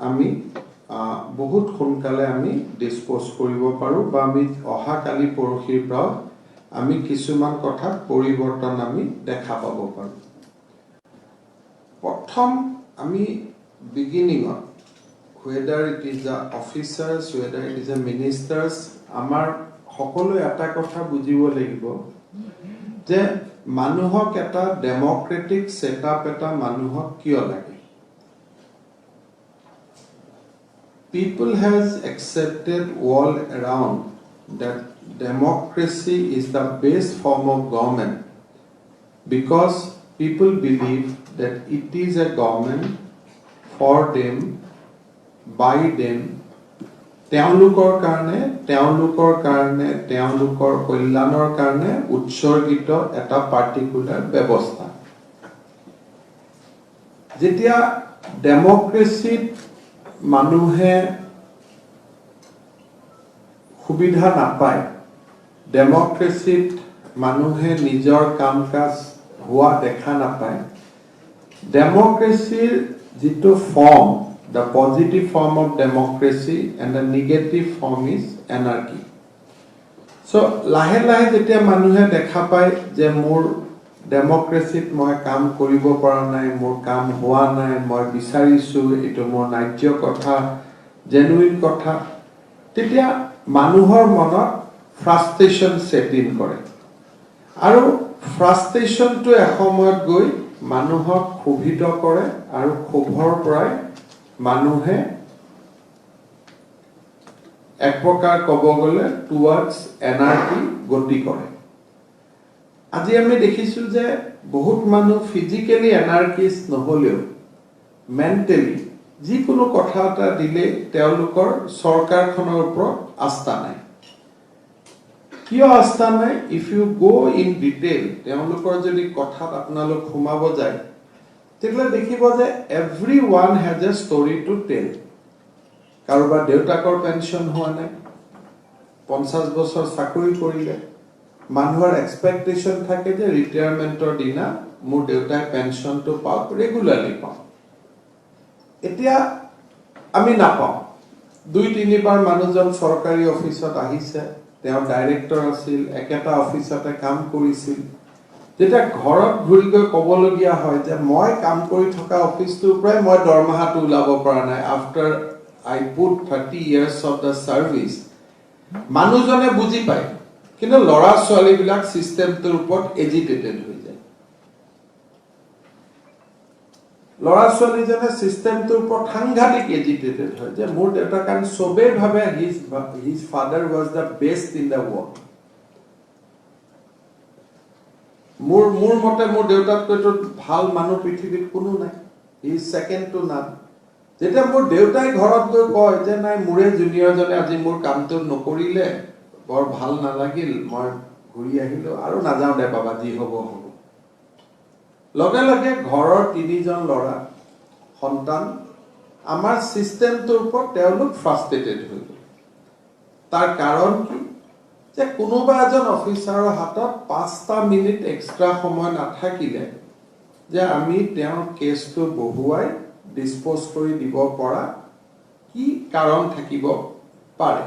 আমি বহুত সোনকালে আমি ডিসপোজ কৰিব পাৰো বা আমি অহা কালি পৰহিৰ পৰা আমি কিছুমান কথা পৰিৱৰ্তন আমি দেখা পাব পাৰো প্ৰথম আমি বিগিনিংত whether it is the officers whether it is the ministers আমাৰ সকলো এটা কথা বুজিব লাগিব যে মানুহক এটা ডেমোক্ৰেটিক সেটআপ এটা মানুহক কিয় লাগে People has accepted all around that democracy is the best form of government because people believe that it is a government for them, by them, তেওঁলোকৰ কাৰণে তেওঁলোকৰ কল্যাণৰ কাৰণে উৎসৰ্গিত এটা পাৰ্টিকুলাৰ ব্যৱস্থা যেতিয়া ডেমোক্ৰেসিত মানুহে সুবিধা নাপায় ডেমোক্ৰেসিত মানুহে নিজৰ কামকাজ হোৱা দেখা নাপায় ডেমোক্ৰেসিৰ যেটো form the positive form of democracy and the negative form is anarchy so lahe jetia manuhe dekha pai je mor democracy moi kaam koribo para nai mor kaam hoa nai moi bisarisu eto mor najyo kotha genuine kotha tetia manuhor monot frustration set in kore aru frustration to ehomoyot goi manuhok khubhito kore aru khubhor porai মানুহে এক প্ৰকাৰ কব গলে towards এনাৰ্কি গতি কৰে আজি আমি দেখিছো যে বহুত মানুহ ফিজিক্যালি এনাৰ্কিষ্ট নহলেও মেন্টালি যিকোনো কথা এটা দিলে তেওঁলোকৰ চৰকাৰখনৰ ওপৰত আস্থা নাই কিয় আস্থা নাই if you go in detail তেওঁলোকৰ যদি কথাত আপোনালোক সোমাব যায় তেকলে দেখিব যে everyone has a story to tell কাৰোবাৰ দেউতাকৰ পেনশন হোৱা নাই 50 বছৰ চাকৰি কৰিলে মানুহৰ এক্সপেক্টেশন থাকে যে ৰিটায়াৰমেন্টৰ দিনা মোৰ দেউতাই পেনশনটো পাওক ৰেগুলাৰলি পাওক এতিয়া আমি নাপাও 2-3 বাৰ মানুহজন চৰকাৰী অফিচত আহিছে তেওঁ ডাইৰেক্টৰ আছিল একেটা অফিচতে কাম কৰিছিল যেটা ঘৰত ঘুৰি গৈ কবলগিয়া হয় যে মই কাম কৰি থকা অফিসটোৰ পৰাই মই দৰমহাটো উলাব পৰা নাই after I put 30 years of the service মানুহজনে বুজি পায় কিন্তু লৰা ছোৱালী বিলাক সিস্টেমটোৰ ওপৰত এজিটেটেড হৈ যায় লৰা ছোৱালী জনে সিস্টেমটোৰ ওপৰত সাংঘাতিক এজিটেটেড হয় যে মোৰ দেউতা কান সবে ভাবে his father was the best in the world মোৰ মতে মোৰ দেউতাতকৈতো ভাল মানুহ পৃথিৱীত কোনো নাই হি ইজ সেকেন্ড টু নান যেটা মোৰ দেউতাই ঘৰত গৈ কয় যে নাই মোৰে জুনিয়ৰ জনে আজি মোৰ কামটো নকৰিলে বৰ ভাল নালাগিল মই ঘূৰি আহিলো আৰু নাযাও দে বাবা যি হ'ব হ'ব লগে লগে ঘৰৰ তিনিজন ল'ৰা সন্তান আমাৰ সিস্টেমটোৰ ওপৰত তেওঁলোক ফ্ৰাষ্ট্ৰেটেড হৈ গ'ল তাৰ কাৰণ কি যে কোনোবা এজন অফিচাৰৰ হাতত 5টা মিনিট এক্সট্ৰা সময় নাথাকিলে যে আমি তেওঁৰ কেছটো বহুৱাই ডিসপোজ কৰি দিব পৰা কি কাৰণ থাকিব পাৰে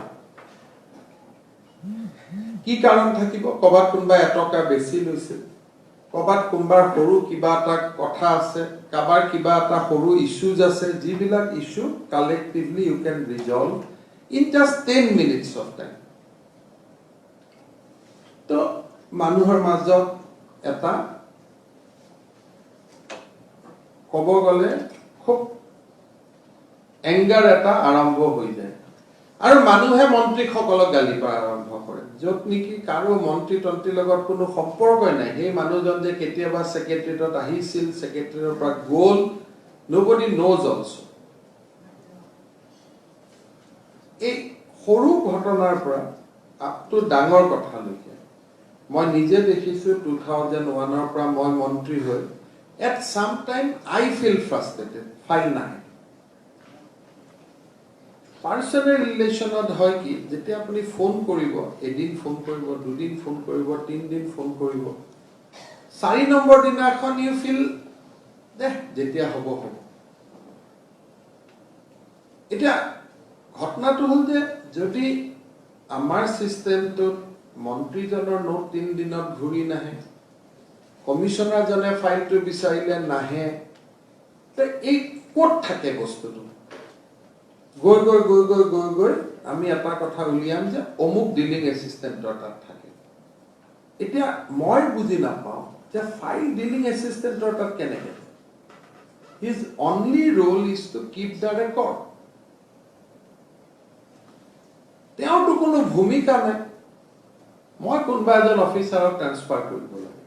কি কাৰণ থাকিব কবাত কোনবা এটকা বেছি লৈছে কবাত কোনবাৰ সৰু কিবা এটা কথা আছে কাবাৰ কিবা এটা সৰু ইস্যুজ আছে যিবিলাক issue collectively you can resolve in just 10 minutes of time তো মানুহৰ মাজত এটা কব গলে খুব এংগাৰ এটা আৰম্ভ হৈ যায় আৰু মানুহে মন্ত্ৰীসকলক গালি পৰা আৰম্ভ কৰে যত নেকি কাৰো মন্ত্ৰী তন্ত্ৰীৰ লগত কোনো সম্পৰ্কই নাই এই মানুহজন যে কেতিয়াবা সেক্ৰেটাৰিয়েটত আহিছিল সেক্ৰেটাৰিৰ পৰা গ'ল nobody knows also এই সৰু ঘটনাৰ পৰা আপটো ডাঙৰ কথালৈকে মই নিজে দেখিছো 2001 ৰ পৰা মই মন্ত্ৰী হৈ at some time I feel frustrated file নাই পাৰ্সোনাল ৰিলেশনত হয় কি যেতিয়া আপুনি ফোন কৰিব এদিন ফোন কৰিব দুদিন ফোন কৰিব তিনদিন ফোন কৰিব 4 নম্বৰ দিনাখন ইউ ফিল দে যেতিয়া হ'ব হ'ব এটা ঘটনাটো হল যে যদি আমাৰ সিস্টেমটোত মন্ত্ৰীজনৰ নোট 3 দিনত ঘূৰি নাহে কমিশনাৰজনে ফাইলটো বিচাৰিলে নাহে তে এই কোট থাকে বস্তুটো গৈ গৈ গৈ গৈ গৈ গৈ আমি এটা কথা উলিয়াম যে অমুক ডিলিং এসিস্টেন্টৰ তাত থাকে এতিয়া মই বুজি নাপাওঁ যে ফাইল ডিলিং এসিস্টেন্টৰ তাত কেনেকে his only role is to keep the record তেওঁটো কোনো ভূমিকা নাই মই কোনবা এজন অফিচাৰক ট্ৰান্সফাৰ কৰিব লাগে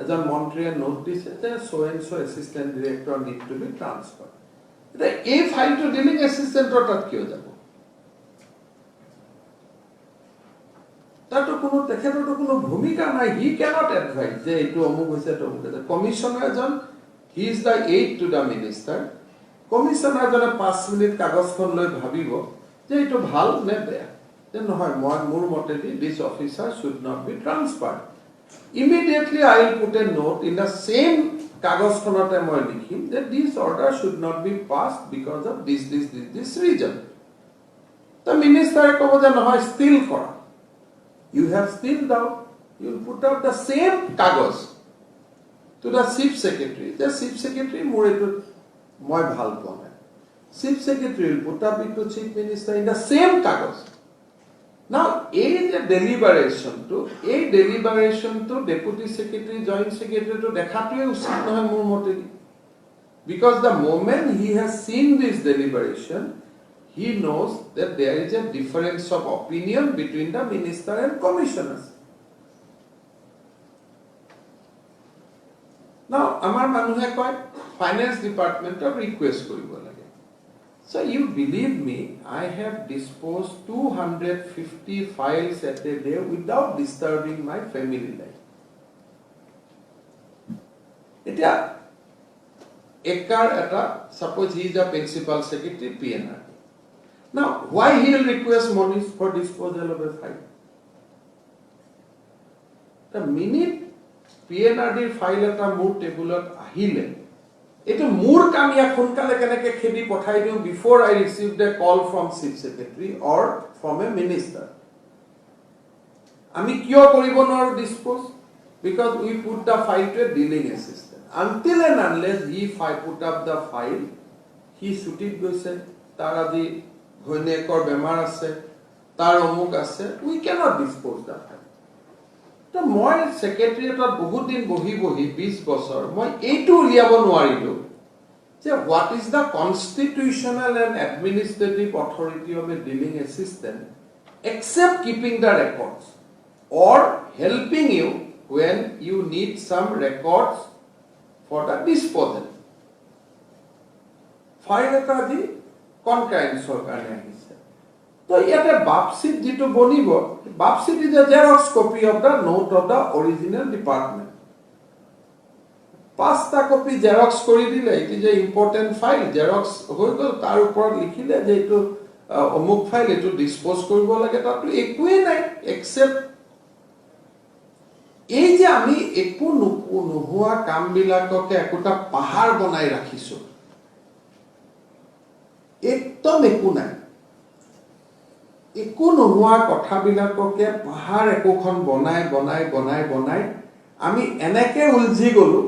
এজন মন্ত্ৰীয়ে নোট দিছে যে so and so assistant director need to be transfer এটা এই ফাইলটো ডিলিং এসিস্টেন্টৰ তাত কিয় যাব তাতো কোনো তেখেতৰটো কোনো ভূমিকা নাই হি ক্যানট এডভাইস যে এইটো অমুক হৈছে তো অমুক হৈছে কমিশনাৰজন he is the aid to the minister কমিশনাৰজনে 5 minute কাগজখন লৈ ভাবিব যে এইটো ভাল নে বেয়া যে নহয় মই মোৰ মতেদি this officer should not be transferred immediately I will put a note in the same কাগজখনতে মই লিখিম that this order should not be passed because of this reason the minister ক'ব যে নহয় still কৰা you have still down you will put up the same কাগজ to the chief secretary the chief secretary more to moi bhal pone chief secretary will put up it to chief minister in the same kagos now a deliberation to deputy secretary joint secretary to dekhatue usit nohoy mur mote because the moment he has seen this deliberation he knows that there is a difference of opinion between the minister and commissioners now amar manuhe koy finance department of request koribo lage so you believe me I have disposed 250 files at a day without disturbing my family life etia ekar eta suppose he is a principal secretary PNR now why he will request money for disposal of a file the minute PNRD file এটা মোৰ টেবুলত আহিলে এটো মোৰ কাম ইয়া সোনকালে কেনেকে খেদি পঠাই দিও before I receive the call from chief secretary or from a minister আমি কিয় কৰিব নোৱাৰো dispose because we put the file to a dealing assistant until and unless he put up the file he ছুটিত গৈছে তাৰ আদি ঘৈণীয়েকৰ বেমাৰ আছে তাৰ অমুক আছে we cannot dispose the file তো মই সেক্ৰেটাৰিয়েটত বহুত দিন বহি 20 বছৰ মই এইটো উলিয়াব নোৱাৰিলো যে what is the constitutional and administrative authority of a dealing assistant except keeping the records or helping you when you need some records for the disposal file এটা দি কনকাৰেন্সৰ কাৰণে আহিছে তো ইয়াতে বাপসিট যেটো বনিব বাপসিট is a xerox copy of the note of the original department পাঁচটা copy xerox কৰি দিলে it is a important file xerox হৈ গল তাৰ ওপৰত লিখিলে যে এটো অমুক ফাইল এটো ডিসপোজ কৰিব লাগে তাতো একোই নাই এক্সেপ্ট এই যে আমি একো নোহোৱা কাম বিলাককে একটা পাহাৰ বনাই ৰাখিছো একদম একো নাই একো নোহোৱা কথাবিলাককে পাহাৰ একোখন বনাই আমি এনেকে উলজি গলো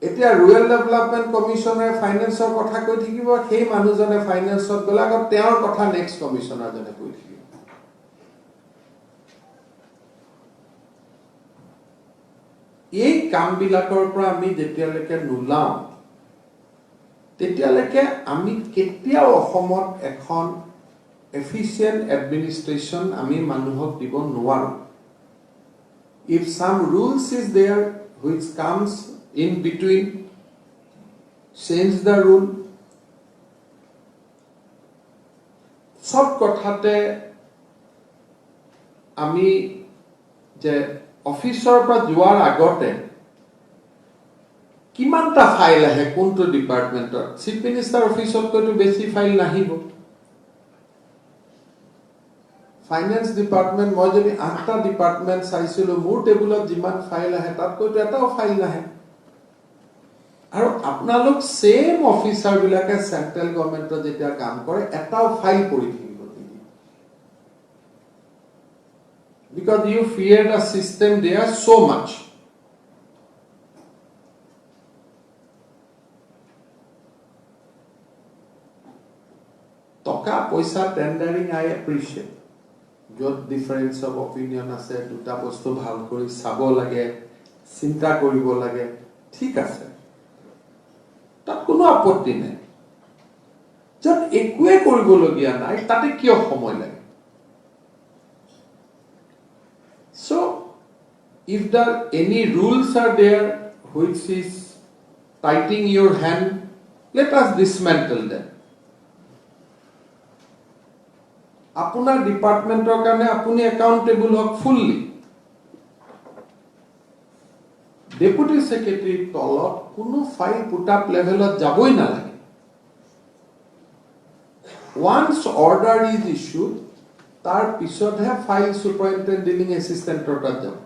এতিয়া ৰুৰেল ডেভেলপমেন্ট কমিশনাৰ ফাইনান্সৰ কথা কৈ থাকিব সেই মানুহজনে ফাইনান্সত গলা আৰু তেওঁৰ কথা নেক্সট কমিশনাৰজনে কৈ থাকিব এই কামবিলাকৰ পৰা আমি যেতিয়ালৈকে নোলাও তেতিয়ালৈকে আমি কেতিয়াও অসমত এখন efficient administration ami manuhok dibo nuwaru if some rules is there which comes in between change the rule sob kothate ami je officer pa juar agote kimanta file ahe kunto department chief minister officer ko to beshi file nahibo finance department মই যদি 8টা department চাইছিলো মোৰ টেবুলত যিমান file আহে তাত কইটো এটাও file নাহে আৰু আপোনালোক সেম অফিচাৰ বিলাকে সেন্ট্ৰেল গভৰ্নমেন্টত যেতিয়া কাম কৰে এটাও ফাইল কৰি থাকিব নিদিয়ে because you fear the system there so much. Toka poisa tendering I appreciate. Jot difference of opinion আছে দুটা বস্তু ভাল কৰি চাব লাগে চিন্তা কৰিব লাগে ঠিক আছে তাত কোনো আপত্তি নাই যত একোৱে কৰিবলগীয়া নাই তাতে কিয় সময় লাগে so if there any rules are there which is tightening your hand let us dismantle them আপোনাৰ ডিপাৰ্টমেন্টৰ কাৰণে আপুনি একাউন্টেবল হক ফুললি ডেপুটি সেক্ৰেটাৰী তলত কোনো ফাইল পুট আপ লেভেলত যাবই নালাগে once order is issued তাৰ পিছতহে ফাইল সুপাৰিনটেন্ডেন্ট ডিলিং এসিস্টেন্টৰ তাত যাব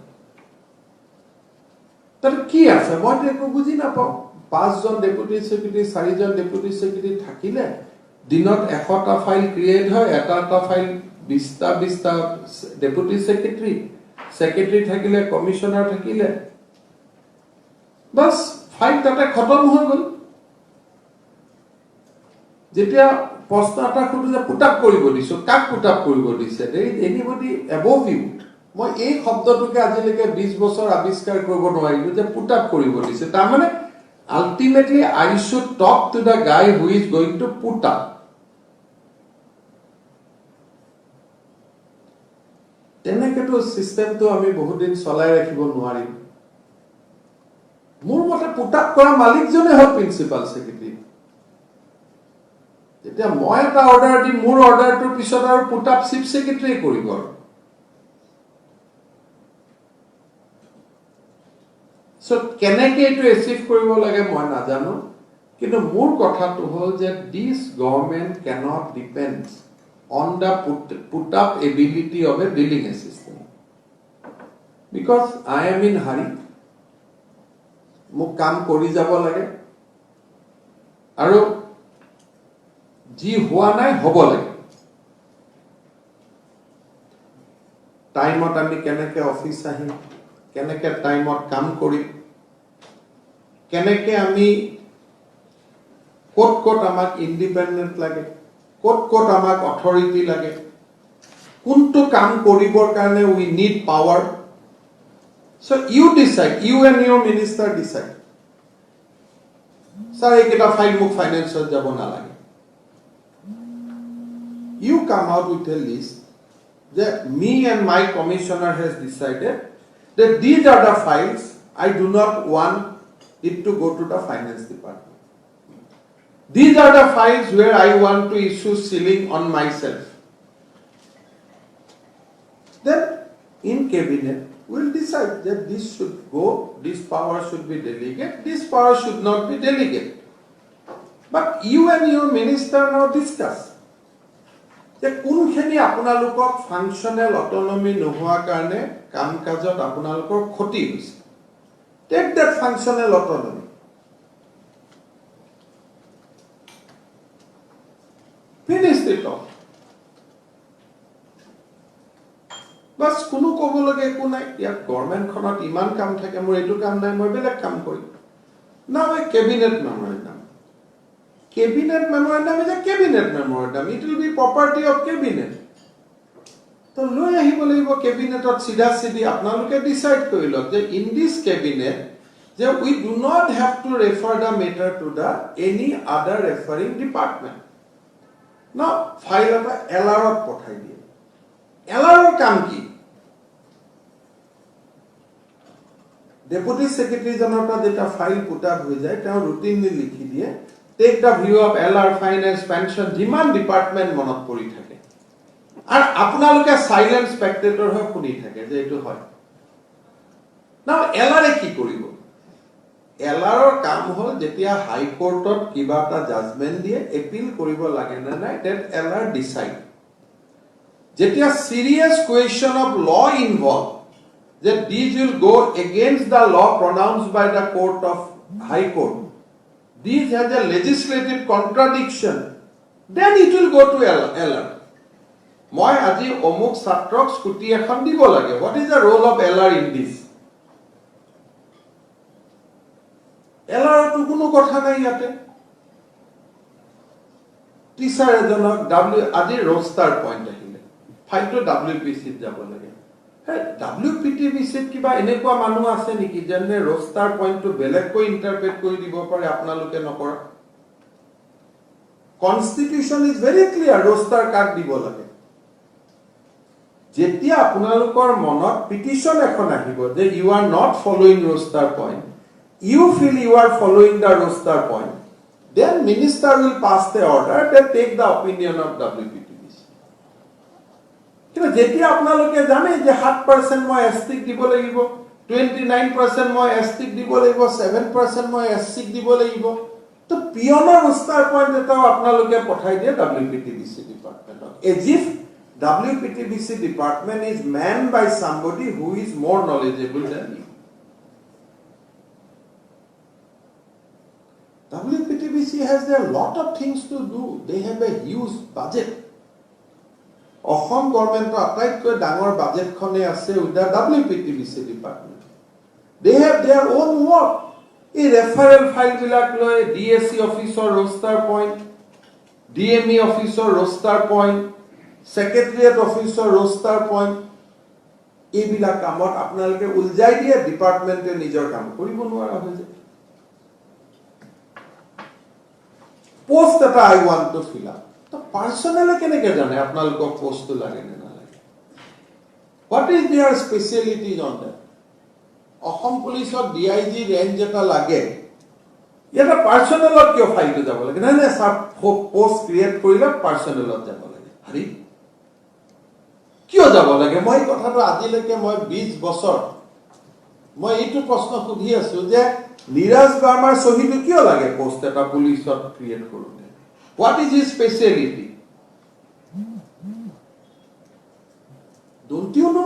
তাৰ কি আছে মই একো বুজি নাপাওঁ 5 জন ডেপুটি সেক্ৰেটাৰী 4 জন ডেপুটি সেক্ৰেটাৰী থাকিলে দিনত 100টা ফাইল ক্ৰিয়েট হয় এটা ফাইল 20টা ডেপুটি সেক্ৰেটাৰী থাকিলে কমিশনাৰ থাকিলে বাস ফাইল তাতে খতম হৈ গল যেতিয়া প্ৰশ্ন এটা খুদু যে পুট আপ কৰিব দিছো কাক পুট আপ কৰিব দিছে দেই এনিবডি এবভ ইউ মই এই শব্দটোকে আজিলৈকে 20 বছৰ আৱিষ্কাৰ কৰিব নোৱাৰিলো যে পুট আপ কৰিব দিছে তাৰ মানে ultimately I should talk to the guy who is going to put up তেনেকেতো সিস্টেমটো আমি বহুত দিন চলাই ৰাখিব নোৱাৰিম মোৰ মতে পুট আপ কৰা মালিকজনে হ'ল প্ৰিন্সিপাল সেক্ৰেটাৰী যেতিয়া মই এটা অৰ্ডাৰ দি মোৰ অৰ্ডাৰটোৰ পিছত আৰু পুট আপ চিফ সেক্ৰেটাৰী কৰিব সো কেনেকৈ এইটো এচিভ কৰিব লাগে মই নাজানো কিন্তু মোৰ কথাটো হ'ল যে this government cannot depend on the put up ability of a dealing assistant because I am in hurry মোক কাম কৰি যাব লাগে আৰু জি হোৱা নাই হ'ব লাগে টাইমত আমি কেনেকৈ অফিস আহিম কেনেকৈ টাইমত কাম কৰিম কেনেকৈ আমি কোট আমাক ইন্ডিপেন্ডেন্ট লাগে কোট আমাক অথৰিটি লাগে কোনটো কাম কৰিবৰ কাৰণে we need power so you decide you and your minister decide sir ekita file muk finance jabo na lage you come out with a list that me and my commissioner has decided that these are the files I do not want it to go to the finance department these are the files where I want to issue ceiling on myself then in cabinet we'll decide that this should go this power should be delegated this power should not be delegated but you and your minister now discuss যে কোনখিনি আপোনালোকক functional autonomy নোহোৱা কাৰণে কাম কাজত আপোনালোকৰ ক্ষতি হৈছে take that functional autonomy finish it off বাস কোনো কবলগে একো নাই ইয়াত গভৰ্নমেন্ট খনত ইমান কাম থাকে মোৰ এটো কাম নাই মই বেলেগ কাম কৰিম না মই cabinet মেমোৰেন্ডাম is a cabinet memorandum it will be property of cabinet তো লৈ আহিব লাগিব কেবিনেটত সিধা সিধি আপোনালোকে ডিসাইড কৰি লওক যে in this cabinet যে we do not have to refer the matter to the any other referring department now file এটা এলআরত পঠাই দিয়ে এলআৰৰ কাম কি ডেপুটি সেক্ৰেটাৰী জনতা যেটা ফাইল পুট আপ হৈ যায় তেওঁ ৰুটিনলি লিখি দিয়ে take the view of LR finance pension যিমান ডিপাৰ্টমেন্ট মনত পৰি থাকে আৰু আপোনালোকে সাইলেন্ট স্পেক্টেটৰ হৈ শুনি থাকে যে এটো হয় না এলআৰে কি কৰিব এলআৰৰ কাম হ'ল যেতিয়া হাই কোৰ্টত কিবা এটা জাজমেন্ট দিয়ে এপিল কৰিব লাগে না নাই that এলআৰ ডিসাইড যেতিয়া serious question of law involved that these will go against the law pronounced by the court of high court this has a legislative contradiction, then it will go to LR. মই আজি অমুক ছাত্ৰক scooty এখন দিব লাগে. What is the role of LR in this? LR তো কোনো কথা নাই ইয়াতে. টিচাৰ এজনক আজি ৰোষ্টাৰ পইণ্ট আহিলে, ফাইলটো WPCত যাব লাগে. WPTBCত কিবা এনেকুৱা মানুহ আছে নেকি যেনে ৰোষ্টাৰ পইণ্টটো বেলেগকৈ ইণ্টাৰপ্ৰেট কৰি দিব পাৰে, আপোনালোকে নকৰা? Constitution is very clear, roster কাক দিব লাগে. যেতিয়া আপোনালোকৰ মনত পিটিশ্যন এখন আহিব যে you are not following roster point, you feel you are following the roster point, then minister will pass the order that take the opinion of WPTBC. কিন্তু যেতিয়া আপোনালোকে জানে যে 7% মই এসটিক দিব লাগিব, 29% মই এসটিক দিব লাগিব, 7% মই এসটিক দিব লাগিব, তো পিয়নৰ ৰোষ্টাৰ পইণ্ট এটাও আপোনালোকে পঠাই দিয়ে WPTBC ডিপাৰ্টমেণ্টক, as if WPTBC department is manned by somebody who is more knowledgeable than you. WPTBC has a lot of things to do. They have a huge budget. Ahom government attaitকৈ ডাঙৰ budget খনে আছে with the WPTBC department. They have their own work. এই referral file বিলাক লৈ DSC অফিচৰ roaster point, DME অফিচৰ roaster point, সেক্ৰেটাৰিয়েট অফিচৰ roaster point, এইবিলাক কামত আপোনালোকে উলজাই দিয়ে, ডিপাৰ্টমেণ্টে নিজৰ কাম কৰিব নোৱাৰা হৈ যায়. পোস্ট এটা I want to fill up, তো পাৰ্সনেলে কেনেকে জানে আপোনালোকক পোস্টটো লাগে নে নালাগে? What is their specialities on that? Assam পুলিচত DIG ৰেঞ্জ এটা লাগে, ইয়াতে পাৰ্সনেলত কিয় ফাইলটো যাব লাগে? নাই নাই ছাৰ, পোষ্ট ক্ৰিয়েট কৰিলে পাৰ্সনেলত যাব লাগে. আৰে কিয় যাব লাগে? মই কথাটো আজিলৈকে মই 20 বছৰ মই এইটো প্ৰশ্ন সুধি আছো যে নীৰজ বাৰ্মাৰ সহিটো কিয় লাগে পোষ্ট এটা পুলিচত ক্ৰিয়েট কৰোতে? What is his speciality? Don't you know?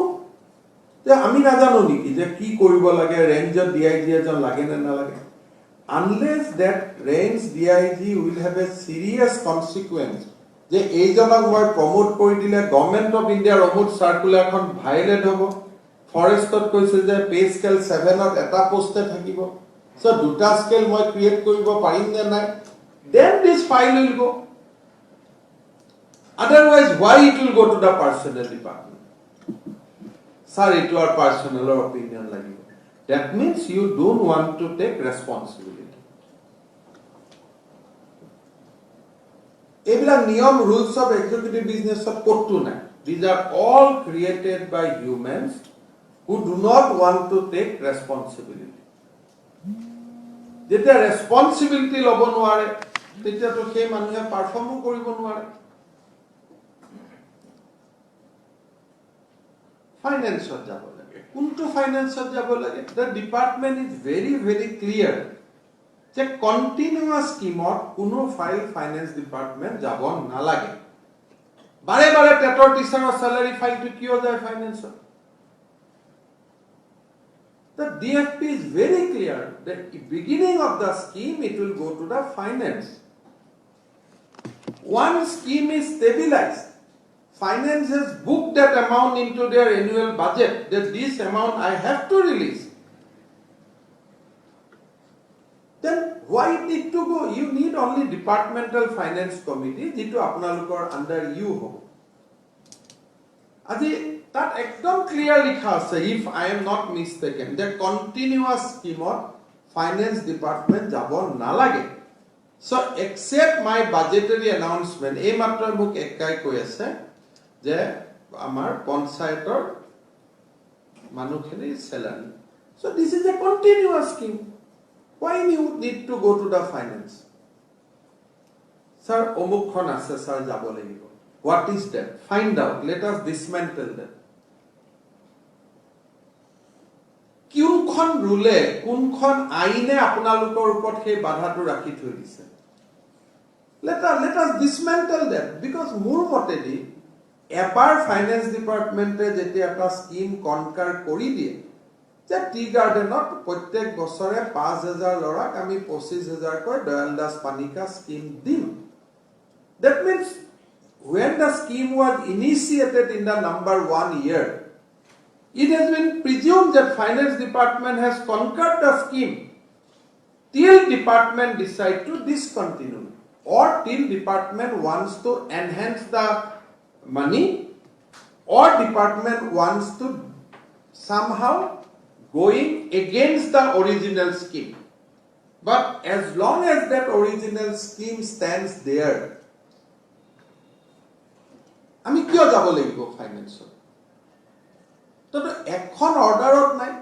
যে আমি নাজানো নেকি যে কি কৰিব লাগে, ৰেঞ্জত DIG এজন লাগে নে নালাগে? Unless that range DIG will have a serious consequence, যে এইজনক মই প্ৰমোট কৰি দিলে গভৰ্ণমেণ্ট অফ ইণ্ডিয়াৰ অমুক চাৰ্কুলাৰখন ভাইলেট হ'ব, ফৰেষ্টত কৈছে যে পে স্কেল 7ত এটা পোষ্টে থাকিব, সো দুটা স্কেল মই ক্ৰিয়েট কৰিব পাৰিম নে নাই? then this file will go. Otherwise, why it will go to the personnel department? Sir, it your personal opinion লাগিব. That means you don't want to take responsibility. এইবিলাক নিয়ম rules of executive business of কতটো নাই. These are all created by humans who do not want to take responsibility. যেতিয়া responsibility লব নোৱাৰে তেতিয়া তো সেই মানুহে পাৰফৰ্মও কৰিব নোৱাৰে. ফাইনেন্সত যাব লাগে. কোনটো ফাইনেন্সত যাব লাগে? The department is very very clear যে কন্টিনিউয়াস স্কিমত কোনো ফাইল ফাইনেন্স ডিপাৰ্টমেণ্ট যাব নালাগে. বাৰে বাৰে টেটৰ টিচাৰৰ স্যালাৰি ফাইলটো কিয় যায় ফাইনেন্সত? The DFP is very clear that at the beginning of the scheme it will go to the finance. Once scheme is stabilized, finance has booked that amount into their annual budget, that this amount I have to release. Then why it need to go? You need only departmental finance committee, jitu apnalokor under you ho. Aji that ekdom clear likha ase, if I am not mistaken, that continuous scheme of finance department jabo nalage. So accept my budgetary announcement. Ei matra muk ekkai koi ase je amar panchayator manukhini salary. So this is a continuous scheme. Why you need to go to the finance? Sir, omukkhon ase sir jabo lagibo. What is that? Find out. Let us dismantle that. কোনখন ৰুলে কোনখন আইনে আপোনালোকৰ ওপৰত সেই বাধাটো ৰাখি থৈ দিছে? Let us dismantle that, because মোৰ মতেদি এবাৰ ফাইনেন্স ডিপাৰ্টমেণ্টে যেতিয়া এটা স্কিম কনকাৰ কৰি দিয়ে, যে টি গাৰ্ডেনত প্ৰত্যেক বছৰে 5000 লৰাক আমি 25000 কৈ দয়াল দাস পানিকা স্কিম দিম that means when the scheme was initiated in the number 1 year it has been presumed that finance department has conquered the scheme till department decide to discontinue or till department wants to enhance the money or department wants to somehow going against the original scheme. But as long as that original scheme stands there, আমি কিয় যাব লাগিব ফাইনেন্সত তো এখন অৰ্ডাৰত নাই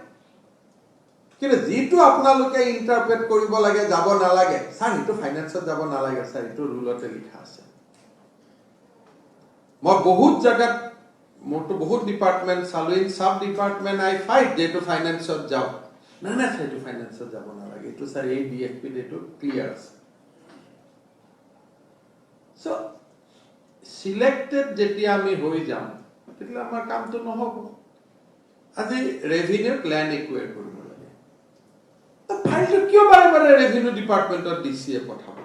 কিন্তু যেটো আপোনালোকে ইন্টাৰপ্ৰেট কৰিব লাগে যাব নালাগে স্যাৰ এটো ফাইনেন্সত যাব নালাগে স্যাৰ এটো ৰুলতে লিখা আছে মই বহুত জায়গাত মোৰটো বহুত ডিপার্টমেন্ট চালো in sub department I fight যেটো ফাইনেন্সত যাও না না স্যার এটো ফাইনেন্সত যাব নালাগে এটো স্যার এই ডিএফপি এটো ক্লিয়ার আছে সো সিলেক্টেড যেতিয়া আমি হৈ যাম তেতিয়া আমাৰ কামটো নহব আজি ৰেভিনিউ প্ল্যান একুয়াৰ কৰিব লাগে তো ফাইলটো কিয় বাৰে বাৰে ৰেভিনিউ ডিপাৰ্টমেন্টত ডিসিএ পঠাব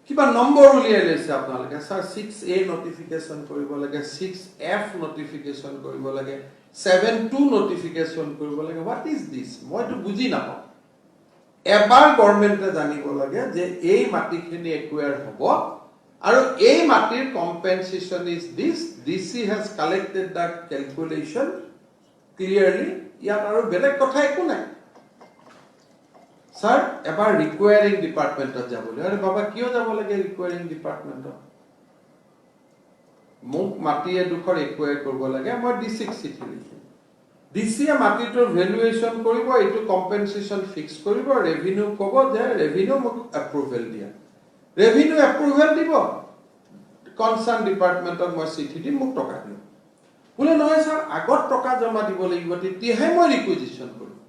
কিবা নম্বৰ উলিয়াই লৈছে আপোনালোকে স্যাৰ 6A নটিফিকেশন কৰিব লাগে 6F নটিফিকেশন কৰিব লাগে 7(2) নটিফিকেশন কৰিব লাগে হোৱাট ইজ দিস মইতো বুজি নাপাওঁ এবাৰ গভৰ্ণমেণ্টে জানিব লাগে যে এই মাটিখিনি একুয়াৰ হ'ব আৰু এই মাটিৰ compensation is this DC has collected the calculation clearly ইয়াত আৰু বেলেগ কথা একো নাই স্যাৰ এবাৰ ৰিকোয়াৰিং ডিপাৰ্টমেন্টত যাবলৈ আৰে বাবা কিয় যাব লাগে ৰিকোয়াৰিং ডিপাৰ্টমেন্টত মোক মাটি এডোখৰ একুয়াৰ কৰিব লাগে মই ডিসি চিঠি লিখিম ডিসিয়ে মাটিটোৰ ভ্যালুয়েশন কৰিব এটো কম্পেনসেশন ফিক্স কৰিব ৰেভিনিউ ক'ব যে ৰেভিনিউ মোক এপ্ৰুভেল দিয়া ৰেভিনিউ এপ্ৰুভেল দিব কনসার্ন ডিপার্টমেন্টত মই চিঠি দিম মোক টকা দিও বলে নহয় স্যার আগত টকা জমা দিব লাগিব তেতিয়াহে মই ৰিকুইজিশন কৰিম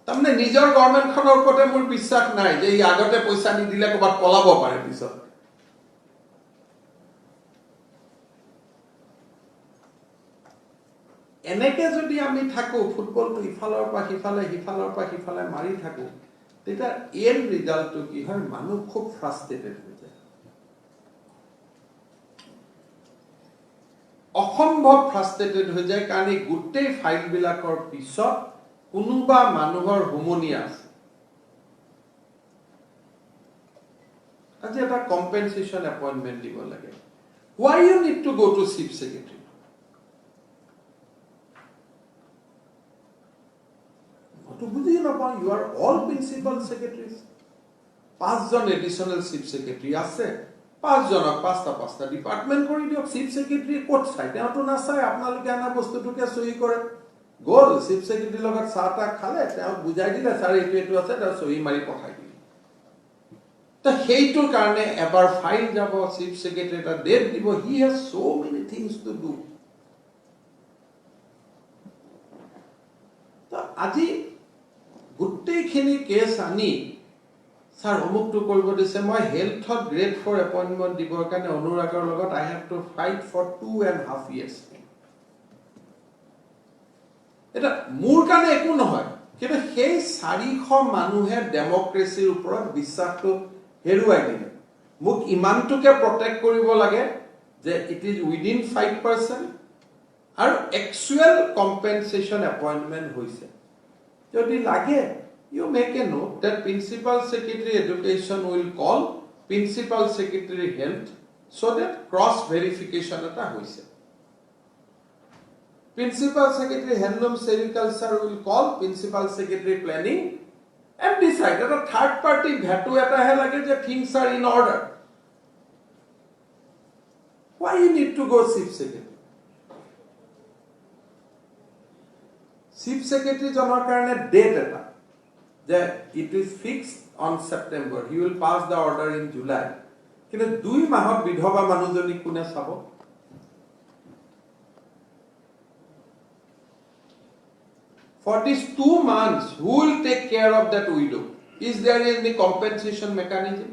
তামনে নিজৰ গভৰ্ণমেণ্টখনৰ ওপৰতে মোৰ বিশ্বাস নাই যে ই আগতে পইচা নিদিলে কবাত পলাব পাৰে পিছত এনেকে যদি আমি থাকো ফুটবলটো ইফালৰ পৰা সিফালে মাৰি থাকো তেতিয়া এন ৰিজাল্টটো কি হয় মানুহ খুব ফ্ৰাস্ট্ৰেটেড হৈ যায় অসম্ভৱ ফ্ৰাস্ট্ৰেটেড হৈ যায় কাৰণ এই গোটেই ফাইল বিলাকৰ পিছত কোনোবা মানুহৰ হুমনিয়া আছে আজি এটা কম্পেনসেশন এপয়েন্টমেন্ট দিব লাগে why you need to go to chief secretary to বুঝি নাপাওঁ you are all principal secretaries 5 John additional chief secretary আছে 5 জনক 5টা ডিপার্টমেন্ট কৰি দিয়ক চিফ সেক্ৰেটাৰি কোট চাই তেওঁটো না চাই আপোনালোকে আনা বস্তুটোকে সহি কৰে গোল চিফ সেক্ৰেটাৰি লগত চাটা খালে তেওঁ বুজাই দিলে স্যাৰ এটো আছে তা সহি মাৰি পঠাই দিলে তো হেইটোৰ কাৰণে এবাৰ ফাইল যাব চিফ সেক্রেটারি টা ডেট দিব he has so many things to do তো আজি গোটেইখিনি কেস আনি স্যার অমুকটো কৰিব দিছে মই হেলথত গ্ৰেড 4 এপয়েন্টমেন্ট দিবৰ কাৰণে অনুৰাগৰ লগত I have to fight for 2.5 years এটা মোৰ কাৰণে একো নহয় কিন্তু সেই 400 মানুহে ডেমক্ৰেসিৰ ওপৰত বিশ্বাসটো হেৰুৱাই দিলে মোক ইমানটোকে প্ৰটেক্ট কৰিব লাগে যে ইট ইজ উইদিন 5% আৰু একচুয়াল কম্পেনসেশন এপয়েন্টমেন্ট হৈছে যদি লাগে you make a note that principal secretary education will call principal secretary health so that cross verification eta hoise principal secretary handloom sericulture will call principal secretary planning and decide that a third party veto eta he lage je things are in order why you need to go chief secretary jonor karone date eta that it is fixed on September he will pass the order in July কিন্তু 2 মাহত বিধবা মানুহজনী কোনে চাব for these 2 months who will take care of that widow is there any compensation mechanism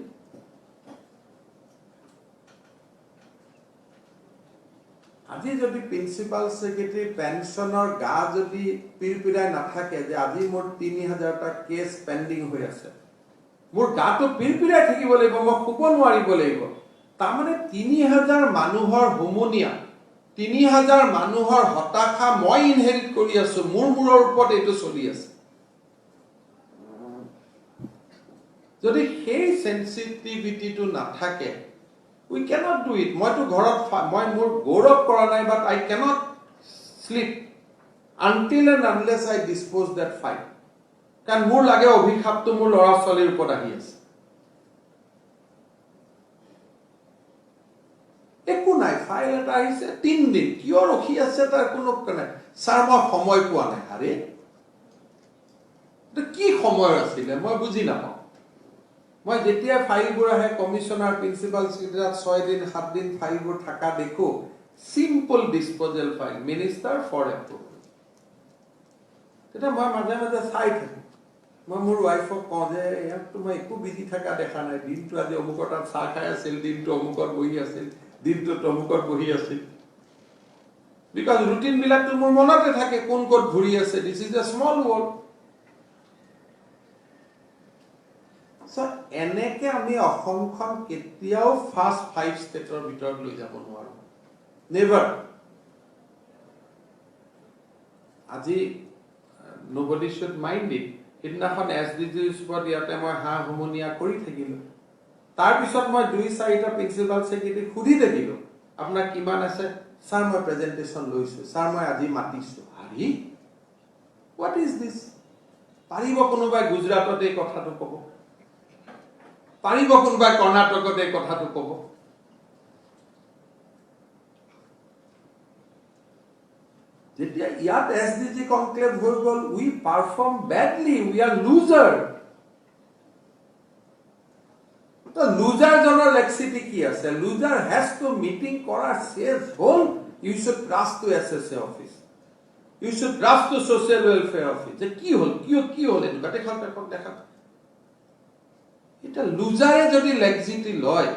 আজি যদি principal secretary পেনশনৰ গা যদি পিৰপিৰাই নাথাকে যে আজি মোৰ 3000টা কেছ পেন্ডিং হৈ আছে, মোৰ গাটো পিৰপিৰাই থাকিব লাগিব, মই শুব নোৱাৰিব লাগিব, তাৰমানে 3000 মানুহৰ হুমনিয়া, 3000 মানুহৰ হতাশা মই ইনহেৰিট কৰি আছো, মোৰ মূৰৰ ওপৰত এইটো চলি আছে। যদি সেই সেন্সিটিভিটিটো নাথাকে, we cannot do it. মই তো ঘৰত মই মোৰ গৌৰৱ কৰা নাই, but I cannot sleep until and unless I dispose that file. কাৰণ মোৰ লাগে অভিশাপটো মোৰ ল'ৰা ছোৱালীৰ ওপৰত আহি আছে। একো নাই, ফাইল এটা আহিছে 3 দিন, কিয় ৰখি আছে তাৰ কোনো নাই। ছাৰ মই সময় পোৱা নাই। আৰে কি সময় আছিলে মই বুজি নাপাওঁ। মই যেতিয়া ফাইলবোৰ আহে কমিশনাৰ প্ৰিন্সিপাল সেক্ৰেটাৰীত 6 দিন 7 দিন ফাইলবোৰ থাকা দেখো, simple disposal file minister for approval. এটা মই মাজে মাজে চাই থাকো। মই মোৰ ওয়াইফক কওঁ যে ইয়াত মই একো বিজি থাকা দেখা নাই, দিনটো আজি অমুকৰ তাত চাহ খাই আছিল, দিনটো অমুকত বহি আছিল, দিনটো অমুকত বহি আছিল, বিকজ ৰুটিন বিলাকটো মোৰ মনতে থাকে কোন ক'ত ঘূৰি আছে। This is a small world. এনেকে আমি অসমখন কেতিয়াও ফাৰ্ষ্ট 5 ষ্টেটৰ ভিতৰত লৈ যাব নোৱাৰো, নেভাৰ। আজি nobody should mind it. সিদিনাখন SDGৰ ওপৰত ইয়াতে মই হা হুমনিয়া কৰি থাকিলো, তাৰপিছত মই 2-4টা প্ৰিন্সিপাল সেক্ৰেটাৰী সুধি থাকিলো আপোনাৰ কিমান আছে, ছাৰ মই প্ৰেজেন্টেশন লৈছো, ছাৰ মই আজি মাতিছো। আৰি হোৱাট ইজ দিস? পাৰিব কোনোবাই গুজৰাটত এই কথাটো ক'ব, পাৰিব কোনোবাই কৰ্ণাটকত এই কথাটো ক'ব। যেতিয়া ইয়াত SDG কনক্লেভ হৈ গ'ল, we perform badly, we are loser. তো লুজাৰ জনৰ লেক্সিটি কি আছে? লুজাৰ হেজ টু মিটিং কৰাৰ শেষ হ'ল, you should rush to SSA office, you should rush to social welfare office. যে কি হল, কি হল এনেকুৱা দেখা। এটা লুজাৰে যদি লেক্সিটি লয়,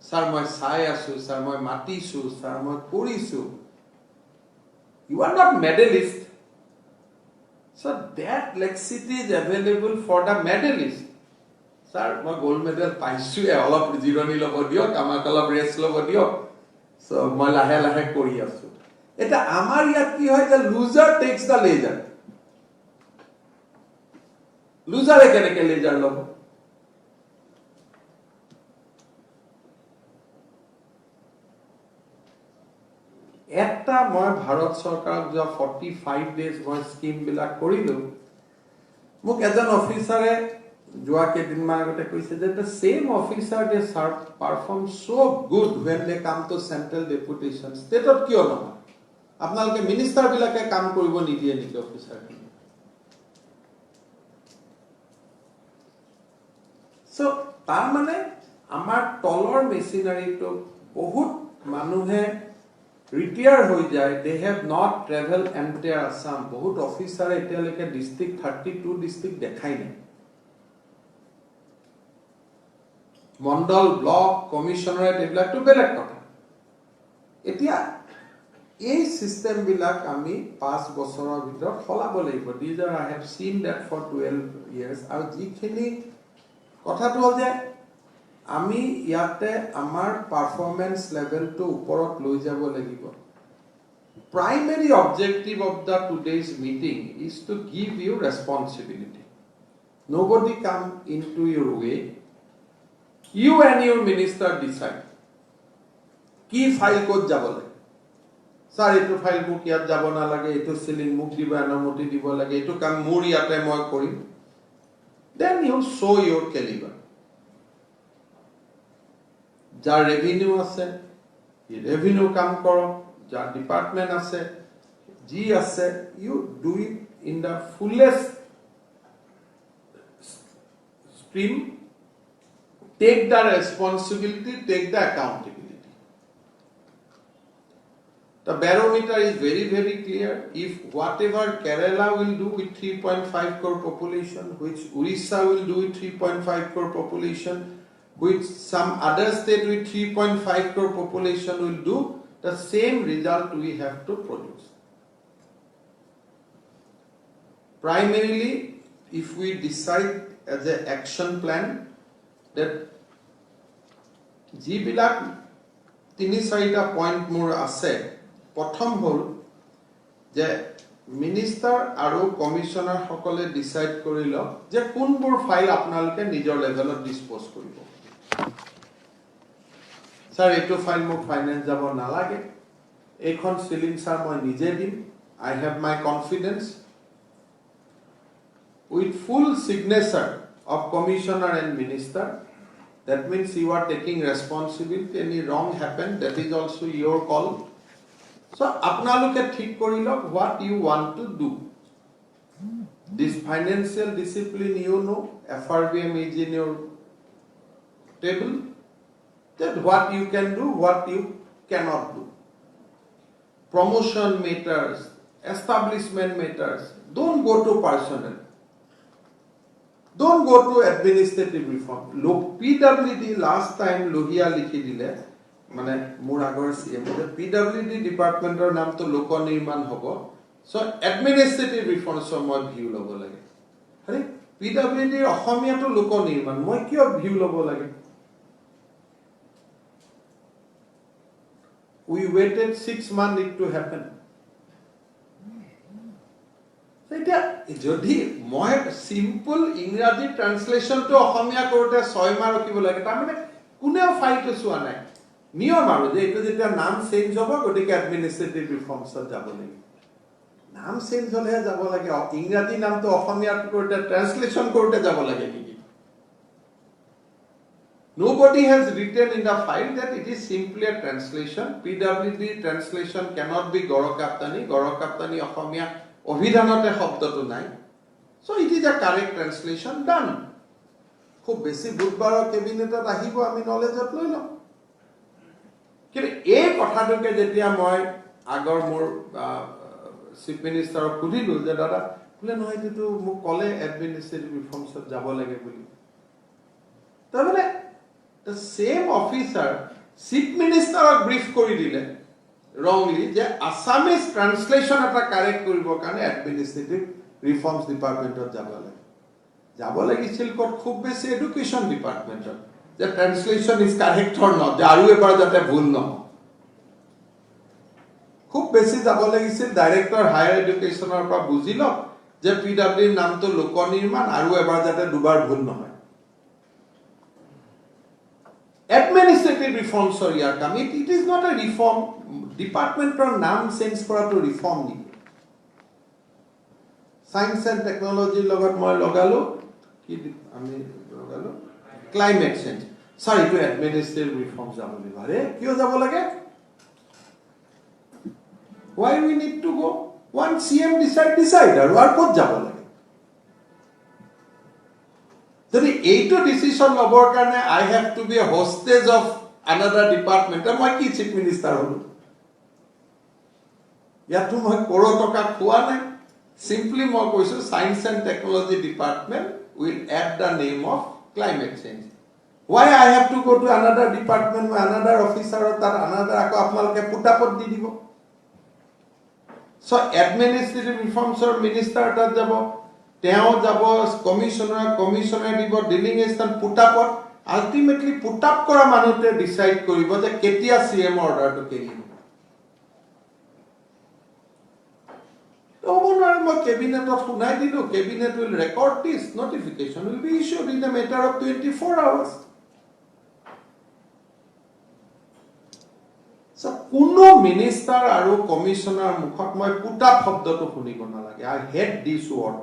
স্যাৰ মই চাই আছো, স্যাৰ মই মাতিছো, স্যাৰ মই কৰিছো, you are not medalist, so that laxity is available for the medalist. Sir, মই গোল্ড মেডেল পাইছো, অলপ জিৰণি ল'ব দিয়ক, আমাক অলপ ৰেষ্ট ল'ব দিয়ক, so মই লাহে লাহে কৰি আছো। এটা আমাৰ ইয়াত কি হয় যে লুজাৰ টেক্স দা লেজাৰ। লুজাৰে কেনেকে লেজাৰ ল'ব? এটা মই ভাৰত চৰকাৰক যোৱা 45 ডেজ মই স্কিম বিলাক কৰিলো। মোক এজন অফিচাৰে যোৱা কেইদিনমান আগতে কৈছে যে the same officer they perform so good when they come to central deputation, ষ্টেটত কিয় নহয়? আপোনালোকে মিনিষ্টাৰ বিলাকে কাম কৰিব নিদিয়ে নেকি অফিচাৰ? সো তাৰ মানে আমাৰ তলৰ মেচিনাৰীটো বহুত মানুহে ৰিটায়াৰ হৈ যায়, they have not traveled entire Assam. বহুত অফিচাৰ এতিয়ালৈকে ডিস্ট্ৰিক্ট 32 ডিস্ট্ৰিক্ট দেখাই নাই। মণ্ডল, ব্লক, কমিশনাৰেট এইবিলাকটো বেলেগ কথা। এতিয়া এই সিস্টেম বিলাক আমি 5 বছৰৰ ভিতৰত সলাব লাগিব। These are I have seen that for 12 years. আৰু যিখিনি কথাটো হ'ল যে আমি ইয়াতে আমাৰ পাৰফৰম্যান্স লেভেলটো ওপৰত লৈ যাব লাগিব। Primary objective of the today's meeting is to give you responsibility. Nobody come into your way. You and your minister decide. কি ফাইল কোড যাব লাগে? স্যার এটো ফাইল মোক ইয়াত যাব না লাগে, এটো সিলিং মোক দিব, অনুমতি দিব লাগে, এটো কাম মোৰ ইয়াতে মই কৰিম। Then you show your caliber. যাৰ ৰেভিনিউ আছে, এই ৰেভিনিউ কাম কৰক, যাৰ ডিপাৰ্টমেন্ট আছে, জি আছে, you do it in the fullest stream. Take the responsibility, take the accountability. The barometer is very, very clear. If whatever Kerala will do with 3.5 crore population, which Orissa will do with 3.5 crore population, which some other state with 3.5 crore population will do, the same result we have to produce. Primarily, if we decide as an action plan that যিবিলাক 3-4টা point মোৰ আছে প্ৰথম হ'ল যে minister আৰু commissioner সকলে decide কৰি লওক যে কোনবোৰ ফাইল আপোনালোকে নিজৰ লেভেলত ডিসপোজ কৰিব স্যাৰ এটো ফাইল মোক ফাইনান্স যাব নালাগে এইখন সিলিং স্যাৰ মই নিজে দিম I have my confidence with full signature of commissioner and minister. That means you are taking responsibility. Any wrong happened, that is also your call. So, apnaluke thik kori lok what you want to do. This financial discipline, you know, FRBM is in your table. That what you can do, what you cannot do. Promotion matters, establishment matters. Don't go to personal. Don't go to administrative reform. PWD last time Lohia likhi dile mane mur agor CM PWD department or naam to loko nirman hobo so administrative reform so moi view lobo lage are PWD ohomia to loko nirman moi kyo view lobo lage we waited 6 months it to happen এটা যদি মই simple ইংৰাজী ট্ৰান্সলেশন তো অসমীয়া কৰোতে 6 মাহ ৰখিব লাগে তাৰ মানে কোনেও ফাইলটো চোৱা নাই নিয়ম আৰু যে এটা যেতিয়া নাম চেঞ্জ হ'ব গতিকে এডমিনিষ্ট্ৰেটিভ ৰিফৰ্মছত যাব লাগে নাম চেঞ্জ হ'লে যাব লাগে ইংৰাজী নামটো অসমীয়া কৰোতে ট্ৰান্সলেশন কৰোতে যাব লাগে নেকি Nobody has written in the file that it is simply a translation. PWD translation cannot be Gorokaptani অসমীয়া অভিধানতে শব্দটো নাই so it is a correct translation done খুব বেছি বুধবাৰ কেবিনেটত আহিব আমি নলেজত লৈ লম কিন্তু এই কথাটোকে যেতিয়া মই আগৰ মোৰ চিফ মিনিষ্টাৰক সুধিলো যে দাদা বলে নহয় এটো মোক কলে এডমিনিষ্ট্ৰেটিভ ৰিফৰ্মছত যাব লাগে বুলি তাৰমানে the same officer chief ministerক brief কৰি দিলে wrongly যে Assamese translation এটা correct কৰিব কাৰণে administrative reforms department ত যাব লাগিছিল কত খুব বেছি education department ত যে translation is correct or not যে আৰু এবাৰ যাতে ভুল নহয় খুব বেছি যাব লাগিছিল ডাইৰেক্টৰ হায়াৰ এডুকেশনৰ পৰা বুজি লওক যে PWD নামটো লোক নিৰ্মাণ আৰু এবাৰ যাতে দুবাৰ ভুল নহয় Administrative reforms or it is not a reform department or naam sense for to reform ni science and technology logot moi logalo ki ami logalo climate change sorry to administrative reforms jabo liba are kyo jabo lage why we need to go one CM decide or kot jabo lage যদি এইটো decision লবৰ কাৰণে I have to be a hostage of another department মই কি chief minister হলো ইয়াতো মই কৰোৰ টকা খোৱা নাই simply মই কৈছো science and technology department will add the name of climate change why I have to go to another department or another officer or another আকৌ আপোনালোকে পুটাপট দি দিব so administrative reforms or minister তাত যাব তেও যাব কমিশনাৰ দিব ডিলিংগেশন পুটাপট আলটিমেটলি পুটাপ কৰা মানুহতে decide কৰিব যে কেতিয়া সিএম অৰ্ডাৰটো কেৰিব Governor mo cabinet of শুনাই দিলো cabinet will record this notification will be issued in a matter of 24 hours so কোনো মিনিষ্টাৰ আৰু কমিশনাৰ মুখত মই পুটাপ শব্দটো শুনিব নালাগে I hate this word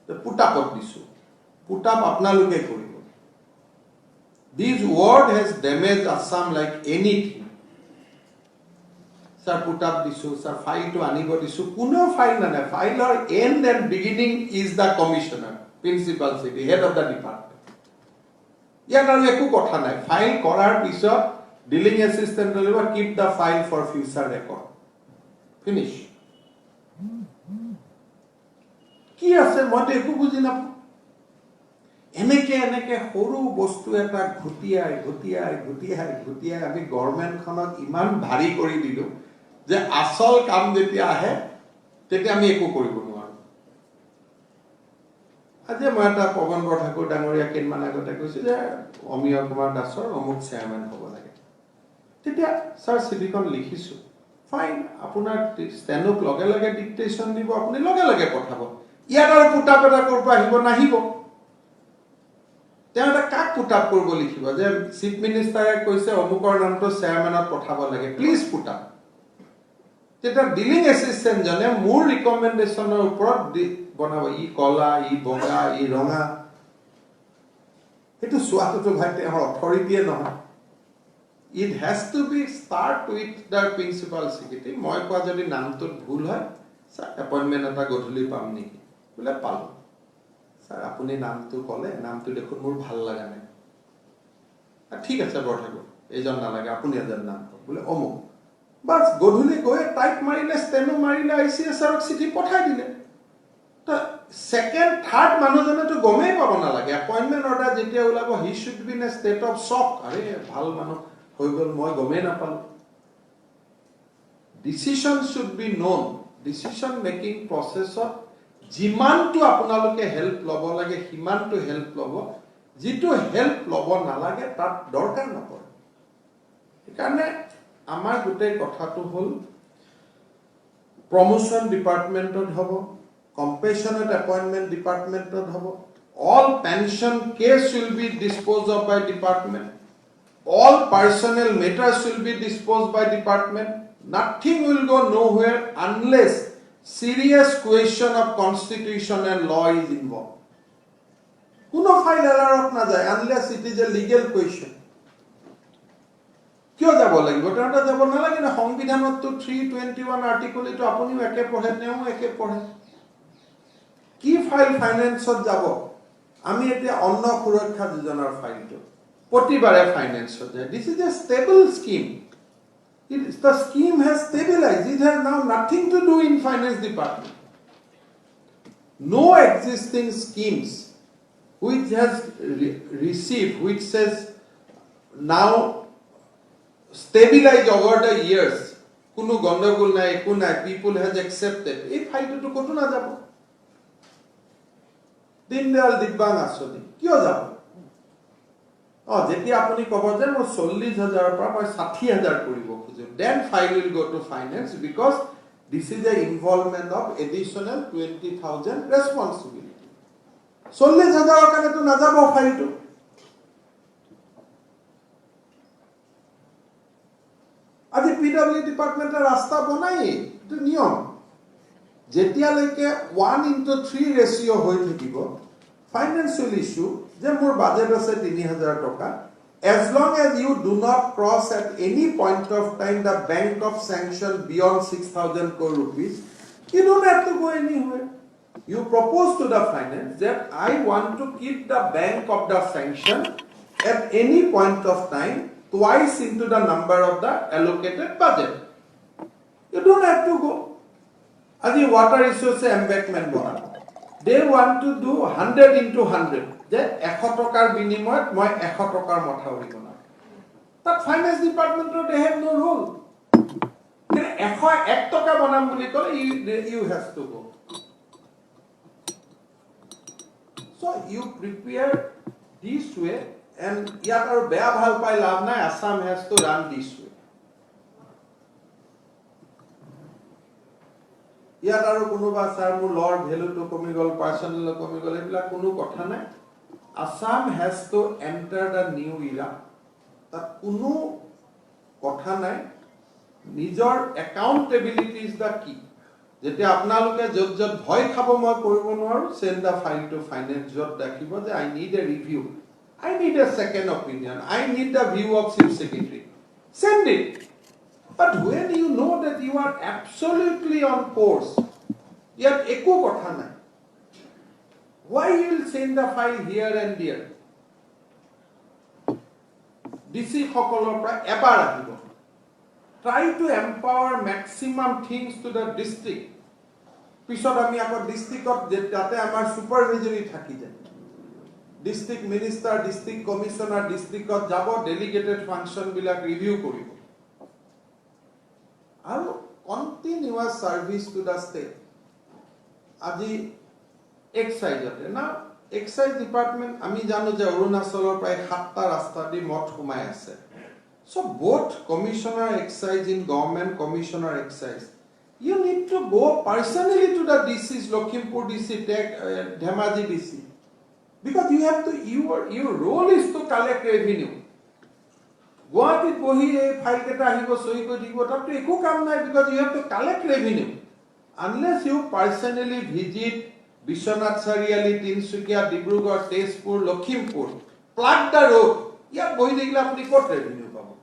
the putapot disu putap apnaluke koribo this word has damaged Assam like anything sir putap disu sir file to anibo disu kuno file na file or end and beginning is the commissioner principal city head of the department ইয়াত আৰু একো কথা নাই file কৰাৰ পিছত dealing assistant lib keep the file for future record finish কি আছে মই একো বুজি নাপাওঁ এনেকে সৰু বস্তু এটা ঘুটিয়াই আমি গভৰ্ণমেণ্টখনক ইমান ভাৰী কৰি দিলো যে আচল কাম যেতিয়া আহে তেতিয়া আমি একো কৰিব নোৱাৰো আজি মই এটা পৱন বৰঠাকুৰ ডাঙৰীয়া কেইদিনমান আগতে কৈছিল যে অমিয় কুমাৰ দাসৰ অমুক চেয়াৰমেন হ'ব লাগে তেতিয়া ছাৰ চিঠিখন লিখিছো ফাইন আপোনাৰ ষ্টেনক লগে লগে ডিক্টেশ্যন দিব আপুনি লগে লগে পঠাব ইয়াত আৰু পুটাপ এটা কৰিব আহিব নাহিব তেওঁ এটা কাক পুটাপ কৰিব লিখিব যে চিফ মিনিষ্টাৰে কৈছে অমুকৰ নামটো চেয়াৰমেনত পঠাব লাগে প্লিজ পুটাপ তেতিয়া ডিলিং এছিষ্টেণ্ট জনে মোৰ ৰিকমেণ্ডেশ্যনৰ ওপৰত বনাব ই কলা ই বগা ই ৰঙা সেইটো চোৱাটোতো ভাই তেওঁৰ অথৰিটিয়ে নহয় it has to be start with the principal secretary মই কোৱা যদি নামটোত ভুল হয় স্যাৰ এপইন্টমেন্ট এটা গধূলি পাম নেকি বলে পালো স্যাৰ আপুনি নামটো ক'লে নামটো দেখোন মোৰ ভাল লাগা নাই ঠিক আছে বৰঠাকুৰ এইজন নালাগে আপুনি এজন নাম কওক বলে অমুক বাস গধূলি গৈ টাইপ মাৰিলে ষ্টেনো মাৰিলে আইচিএছআৰক চিঠি পঠাই দিলে তো সেকেন্ড থাৰ্ড মানুহজনে তো গমেই পাব নালাগে এপইন্টমেন্ট অৰ্ডাৰ যেতিয়া ওলাব he should be in a state of shock আৰে ভাল মানুহ হৈ গল মই গমেই নাপালো decision should be known decision making প্ৰসেছত যিমানটো আপোনালোকে হেল্প লব লাগে সিমানটো হেল্প লব যিটো হেল্প লব নালাগে তাত দৰকাৰ নপৰে সেইকাৰণে আমাৰ গোটেই কথাটো হল প্ৰমোশন ডিপাৰ্টমেন্টত হ'ব compassionate appointment department all pension case will be disposed of by department all personnel matters will be disposed by department nothing will go nowhere unless serious question of constitution and law is involved kuno file error na jay unless it is a legal question কিয় যাব লাগিব এটা যাব না লাগে না সংবিধানত তো 321 আৰ্টিকল এটো আপুনিও একে পঢ়ে নেও একে পঢ়ে কি ফাইল ফাইনান্সত যাব আমি এতিয়া অন্ন সুৰক্ষা যোজনাৰ ফাইলটো প্ৰতিবাৰে ফাইনান্সত যায় this is a stable scheme the scheme has stabilized it has now nothing to do in finance department no existing schemes which has received which says now stabilized over the years কোনো গণ্ডগোল নাই একো নাই people has accepted এই ফাইলটো তো কত না যাব দিনদয়াল দিব্যাংগ আঁচনি কিয় যাব যেতিয়া আপুনি কব যে মই 40000 পৰা মই 60000 কৰিব খুজো then file will go to finance because this is the involvement of additional 20000 responsibility 40000 কাৰণে তো না যাব ফাইলটো আজি পিডব্লিউ ডিপাৰ্টমেন্টৰ ৰাস্তা বনাই এটা নিয়ম যেতিয়ালৈকে 1:3 ৰেশিও হৈ থাকিব ফাইনান্সিয়াল ইস্যু যে মোৰ বাজেট আছে 3000 টকা as long as you do not cross at any point of time the bank of sanction beyond 6000 crore rupees you don't have to go anywhere you propose to the finance that I want to keep the bank of the sanction at any point of time twice into the number of the allocated budget you don't have to go আজি water resource embankment বনাব they want to do 100 into 100 যে 100 টকাৰ বিনিময়ত মই 100 টকাৰ মথাউৰি বনাম তাত ফাইনান্স ডিপাৰ্টমেন্টৰ they have no role 101 টকা বনাম বুলি কলে you has to go so you prepare this way and ইয়াত আৰু বেয়া ভাল পাই লাভ নাই Assam has to run this way ইয়াত আৰু কোনোবা স্যাৰ মোৰ লৰ ভ্যালুটো কমি গল পাৰ্সোনেল কমি গল এইবিলাক কোনো কথা নাই Assam has to enter the new era তাত কোনো কথা নাই নিজৰ accountability is the key যেতিয়া আপোনালোকে যত ভয় খাব মই কৰিব নোৱাৰো send the file to finance যত দেখিব যে I need a review I need a second opinion I need the view of chief secretary send it but when you know that you are absolutely on course yet eko kotha nai why you will send the file here and there dc hokolor pra ebar ahibo try to empower maximum things to the district pisot ami akor district ot jate amar supervisory thaki jay district minister district commissioner ডিস্ট্ৰিক্টত যাব delegated function বিলাক review কৰিব আৰু continuous service to the state আজি এক্সাইজতে না excise department আমি জানো যে অৰুণাচলৰ প্ৰায় 7টা ৰাস্তা দি মঠ সোমাই আছে so both commissioner excise in government commissioner excise you need to go personally to the DCs Lakhimpur DC Dhemaji DC because you have to your role is to collect revenue Guwahati bohi ei file keta ahibo soi koi dibo tatto eku kam nai because you have to collect revenue unless you personally visit Bishwanath Sariali Tinsukia Dibrugarh Tezpur Lakhimpur plug the road ya bohi dekhile apni kot revenue pabo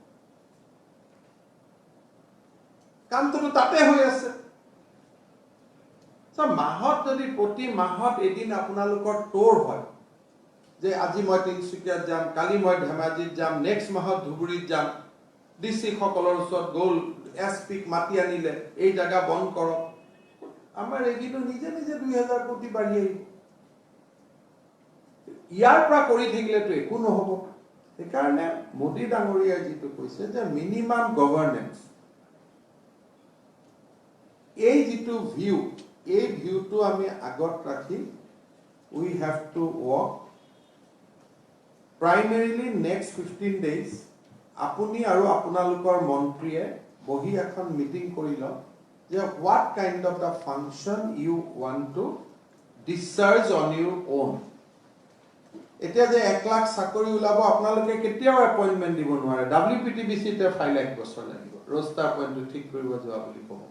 কাম তো তাতে হৈ আছে সব মাহত যদি প্ৰতি মাহত এদিন আপোনালোকৰ টোৰ হয় যে আজি মই তিনসুকিয়াত যাম কালি মই ধেমাজিত যাম নেক্সট মাহত ধুবুৰীত যাম ডিসি সকলৰ ওচৰত গল এসপি মাতি আনিলে এই জায়গা বন্ধ কৰক আমাৰ ৰেভিনিউ নিজে নিজে 2000 কোটি বাঢ়ি আহিব ইয়াৰ পৰা কৰি থাকিলেতো একো নহব সেইকাৰণে মোদী ডাঙৰীয়াই যিটো কৈছে যে মিনিমাম গভৰ্নেন্স এই যিটো ভিউ এই ভিউটো আমি আগত ৰাখি we have to work primarily next 15 days আপুনি আৰু আপোনালোকৰ মন্ত্ৰীয়ে বহি এখন মিটিং কৰিল যে what kind of the function you want to discharge on your own এতিয়া যে 1 লাখ চাকৰি উলাব আপোনালোকে কেতিয়াও এপইন্টমেন্ট দিব নোৱাৰে WPTBC তে ফাইল 1 বছৰ লাগিব ৰস্তা পইণ্টটো ঠিক কৰিব যোৱা বুলি ক'ব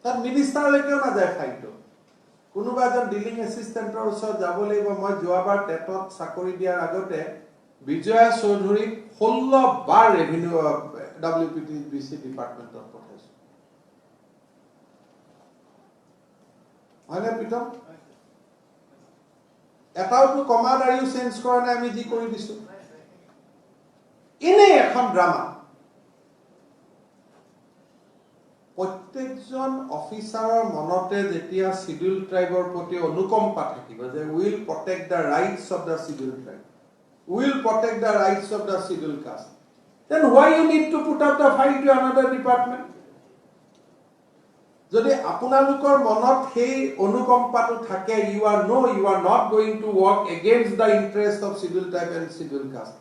তাৰ মিনিষ্টাৰ লেকেও না যায় ফাইলটো কোনোবা এজন ডিলিং এসিস্টেন্টৰ ওচৰত যাব লাগিব মই যোৱাবাৰ টেটত চাকৰি দিয়াৰ আগতে বিজয় চৌধুৰী 16 বাৰ ৰেভিনিউ WPTBC ডিপাৰ্টমেন্টত পঠাইছো হয়নে পিতম এটাওটো কমাডাৰিও চেঞ্জ কৰা নাই আমি যি কৰি দিছো ইনে এখন ড্ৰামা প্ৰত্যেকজন অফিচাৰৰ মনতে যেতিয়া শিডিউল ট্ৰাইবৰ প্ৰতি অনুকম্পা থাকিব যে will protect the rights of the schedule tribe will protect the rights of the schedule caste then why you need to put up the file to another department যদি আপোনালোকৰ মনত সেই অনুকম্পাটো থাকে you are not going to work against the interest of scheduled tribe and scheduled caste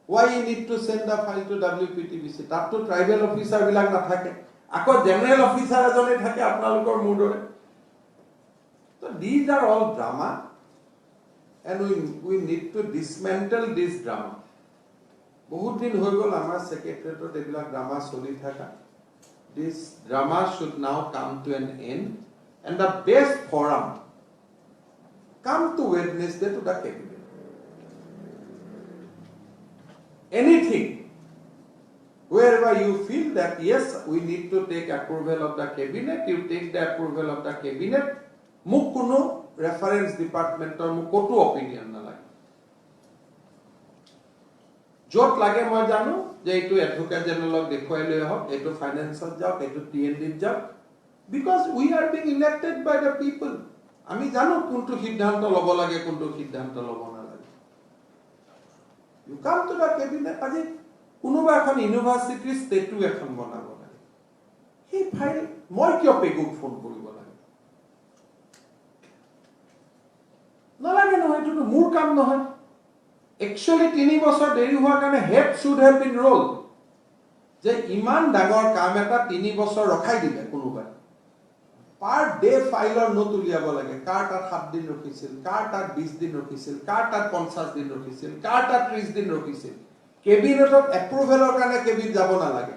why you need to send the file to WPTBC তাতটো tribal officer বিলাক নাথাকে আকৌ general officer এজনে থাকে আপোনালোকৰ মুডৰে তো these are all drama and we need to dismantle this drama বহুত দিন হৈ গল আমাৰ সেক্ৰেটাৰিয়েটত এইবিলাক ড্ৰামা চলি থাকা this drama should now come to an end and the best forum come to Wednesday to the cabinet anything wherever you feel that yes we need to take approval of the cabinet you take the approval of the cabinet muk kuno reference department or muk kotu opinion na lage jot lage moi janu je etu advocate general dekhoy loi hok etu finance ot jaok etu TND jaok because we are being elected by the people ami janu kuntu siddhanto lobo lage kuntu siddhanto lobo na lage you come to the cabinet aji কোনোবা এখন university statue এখন বনাব লাগে এই file মই কিয় পেগুক phone কৰিব লাগে নালাগে নহয় এইটো মোৰ কাম নহয় একচুয়ালি 3 বছৰ দেৰি হোৱাৰ কাৰণে head should have been role যে ইমান ডাঙৰ কাম এটা 3 বছৰ ৰখাই দিলে কোনোবা পাৰ ডে ফাইলৰ নোট উলিয়াব লাগে কাৰ তাত 7 দিন ৰখিছিল কাৰ তাত 20 দিন ৰখিছিল কাৰ তাত 50 দিন ৰখিছিল কাৰ তাত 30 দিন ৰখিছিল কেবিনেটত এপ্ৰুভেলৰ কাৰণে কেবিনেট যাব না লাগে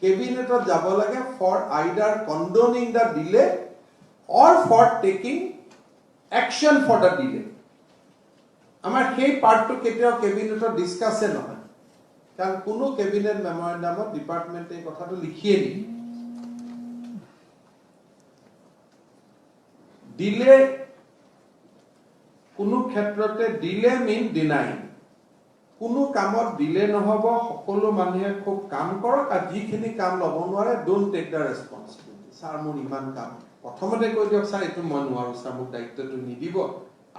কেবিনেটত যাব লাগে for either condoning the delay or for taking action for the delay আমাৰ সেই পাৰ্টটো কেতিয়াও কেবিনেটত ডিসকাসে নহয় কাৰণ কোনো কেবিনেট মেমৰেন্ডামত ডিপাৰ্টমেন্টে কথাটো লিখিয়ে নি ডিলে কোনো ক্ষেত্ৰতে ডিলে মিন ডিনাই কোনো কামত দিলে নহব সকলো মানুহে খুব কাম কৰক আৰু যিখিনি কাম লব নোৱাৰে don't tech da responsibility sir মোৰ ইমান কাম প্ৰথমতে কৈ দিয়ক স্যাৰ এটো মই নোৱাৰো স্যাৰ মোক দায়িত্বটো নিদিব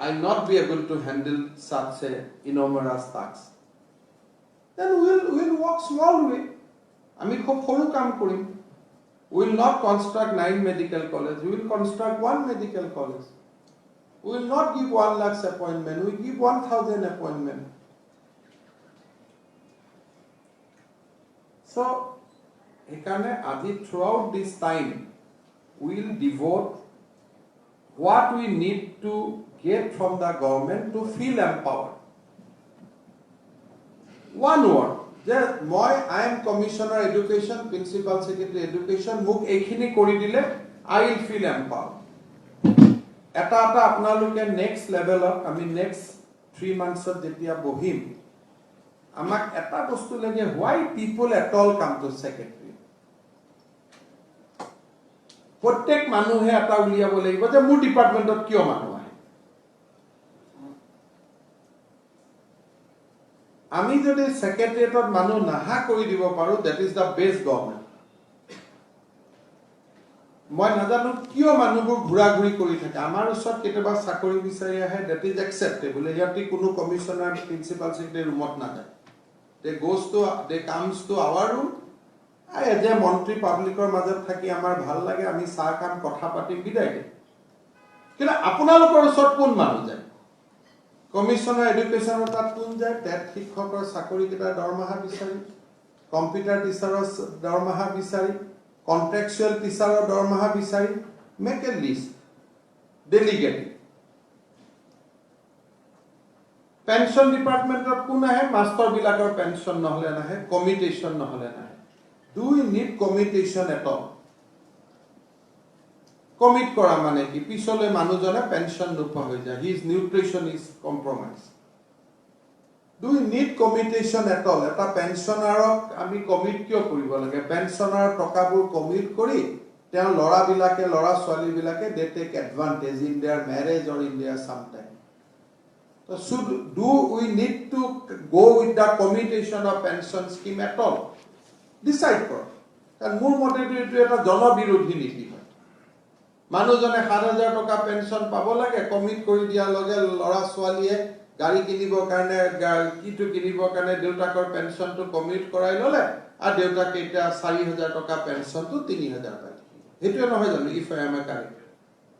I'll not be able to handle such a enormous task. Then we'll walk small way. আমি খুব সৰু কাম কৰিম. We will not construct 9 medical colleges. We will construct 1 medical college. We will not give 1 lakh appointment. We will give 1,000 appointment. So, throughout this time, we will devote what we need to get from the government to feel empowered. One word. I am Commissioner Education, Principal Secretary Education, মোক এইখিনি কৰি দিলে I will feel empowered. এটা আপোনালোকে next levelত আমি next 3 monthsত যেতিয়া বহিম আমাক এটা বস্তু লাগে why people at all come to secretary. প্ৰত্যেক মানুহে এটা উলিয়াব লাগিব যে মোৰ ডিপাৰ্টমেন্টত কিয় মানুহ আহে. আমি যদি সেক্ৰেটাৰিয়েটত মানুহ নাহা কৰি দিব পাৰো that is the best government. মই নাজানো কিয় মানুহবোৰ ঘুৰা-ঘুৰি কৰি থাকে. আমাৰ ওচৰত কেতিয়াবা চাকৰি বিচাৰি আহে that is acceptable. ইয়াতে কোনো কমিশনাৰ প্ৰিন্সিপাল সেক্ৰেটাৰি ৰুমত নাযায়. They comes to our room. as a মন্ত্ৰী পাব্লিকৰ মাজত থাকি আমাৰ ভাল লাগে আমি চাহ কাম কথা পাতি বিদায় দিম. কিন্তু আপোনালোকৰ ওচৰত কোন মানুহ যায়? কমিশনাৰ এডুকেশ্যনৰ তাত কোন যায়? টেট শিক্ষকৰ চাকৰি কেইটা দৰমহা বিচাৰি, কম্পিউটাৰ টিচাৰৰ দৰমহা বিচাৰি, কন্ট্ৰেকচুৱেল টিচাৰৰ দৰমহা বিচাৰি, make a list, delegate. Pension ডিপাৰ্টমেন্টত কোন আহে? মাষ্টৰ বিলাকৰ পেনশন নহলে নাহে, কমিটেশন নহলে নাহে. Do we need commutation at all? Commit kora mane ki pisole manujone pension nupa hoy jay. His nutrition is compromised. Do we need commutation at all? Eta pensionarok ami commit kyo koribo lage? Pensioner tokabur commit kori teo lora bilake lora swali bilake they take advantage in their marriage or in their sometime. So do we need to go with the commutation of pension scheme at all? Decide for. And মোৰ মতেটো এটো এটা জনবিৰোধী নীতি হয়. মানুহজনে ৭০০০ টকা pension পাব লাগে, কমিট কৰি দিয়া লগে লৰা ছোৱালীয়ে গাড়ী কিনিবৰ কাৰণে কিটো কিনিবৰ কাৰণে দেউতাকৰ পেনশনটো কমিট কৰাই ললে আৰু দেউতাকে এটা ৪০০০ টকা পেনশনটো ৩০০০ পায়. হেতু নহয় জানো? If I am a correct.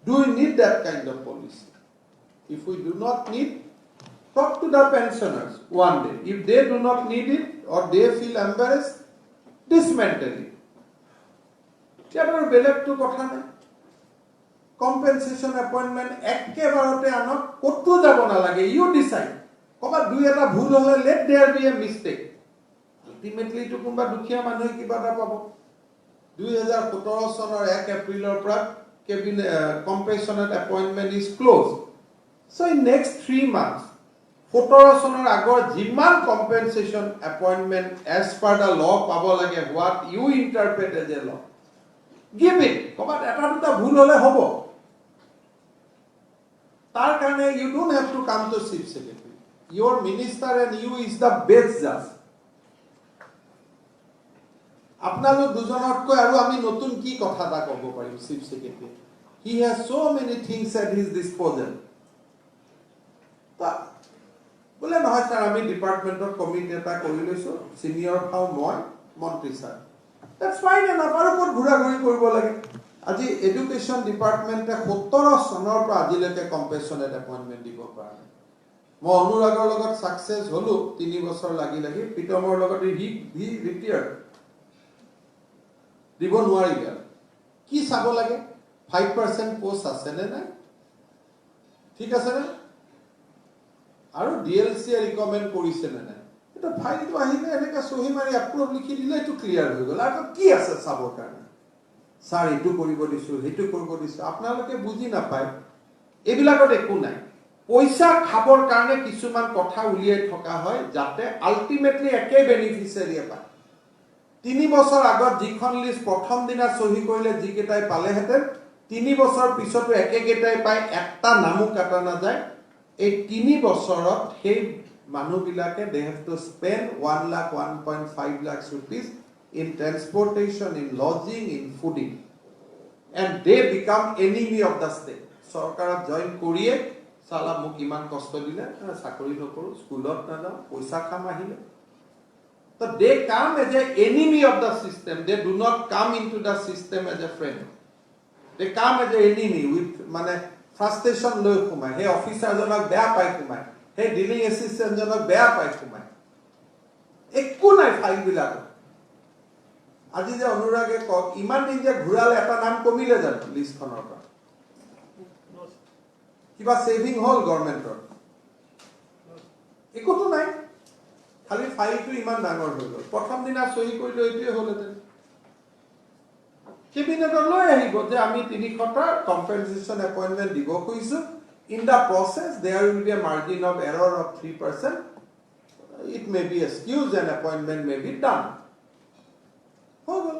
Do we need that kind of policy? If we do not need, talk to the pensioners one day. If they do not need it or they feel embarrassed, dismantle it. Chapter belek to kothane. Compensation appointment ekkebarate anok kottu jabo na lage. You decide. Koba dui eta bhul hole let there be a mistake. Ultimately to kumba dukhiya manhoy kiba ta pabo. 2017 sonor 1 Aprilor pra cabinet compassionate appointment is closed. So in next 3 months 17 sonor agor jiman compensation appointment as per the law pabo lage what you interpret as a law. Give it. Kobat eta duta bhul hole hobo. Tar karone you don't have to come to chief secretary. Your minister and you is the best judge. Apnalo dujonotko aru ami notun ki kotha ta kobo parim chief secretary. He has so many things at his disposal. Ta bole নহয় sir আমি ডিপাৰ্টমেন্টৰ committee এটা কৰি লৈছো senior হাউ মই মন্ত্ৰী sir. That's fine enough. আৰু ক'ত ঘুৰা ঘুৰি কৰিব লাগে? আজি এডুকেশ্যন ডিপাৰ্টমেন্টে 17 চনৰ পৰা আজিলৈকে কম্পেনচেটেড এপইন্টমেন্ট দিব পৰা নাই. মই অনুৰাগৰ লগত সাকসেস হলো 3 বছৰ লাগি পিটমৰ লগত হি ৰিটায়াৰ্ড দিব নোৱাৰিলে. কি চাব লাগে? 5% পোষ্ট আছে নে নাই? ঠিক আছে নে? আৰু ডিএলসি ৰিকমেন্ড কৰিছে নে নাই? এটা ফাইলটো আহিলে এনেকা সহি মাৰি আপলোড লিখি দিলে এটো ক্লিয়াৰ হৈ গল. আৰু কি আছে চাবৰ কাৰণে? স্যাৰ এটো কৰিব দিছো, হেটো কৰিব দিছো. আপোনালোকে বুজি নাপায় এবিলাকত একো নাই. পইচা খাবৰ কাৰণে কিছুমান কথা উলিয়াই থকা হয় যাতে আলটিমেটলি একে বেনিফিচিয়াৰিয়ে পায়. 3 বছৰ আগত যিখন লিষ্ট প্ৰথম দিনা সহি কৰিলে যিকেইটাই পালেহেঁতেন 3 বছৰ পিছতো একেকেইটাই পায়, একটা নামো কাটা নাযায়. এই 3 বছৰত সেই মানুহবিলাকে they have to spend 1 lakh 1.5 lakhs rupees in transportation, in lodging, in fooding, and they become enemy of the state. Sarkarat join Korea চালা মোক ইমান কষ্ট দিলে চাকৰি নকৰোঁ স্কুলত নাযাওঁ পইচা খাম আহিলে So they come as an enemy of the system. They do not come into the system as a friend. They come as an enemy with মানে frustration লৈ সোমায় সেই অফিচাৰজনক বেয়া পাই সোমায় সেই ডিলিং এছিষ্টেণ্টজনক বেয়া পাই সোমায় একো নাই ফাইলবিলাক আজি যে অনুৰাগে কওক ইমান দিন যে ঘূৰালে এটা নাম কমিলে জানো লিষ্টখনৰ পৰা কিবা সেভিং হল গভৰ্ণমেণ্টৰ একোতো নাই খালি ফাইলটো ইমান ডাঙৰ হৈ গ'ল প্ৰথম দিনা সহি কৰিলে এইটোৱে হ'লহেঁতেন কেবিনেটত লৈ আহিব যে আমি 300টা কম্পেনসেশ্যন এপইণ্টমেণ্ট দিব খুজিছোঁ in the process there will be a margin of error of 3%. It may be excused and appointment may be done. হৈ গ'ল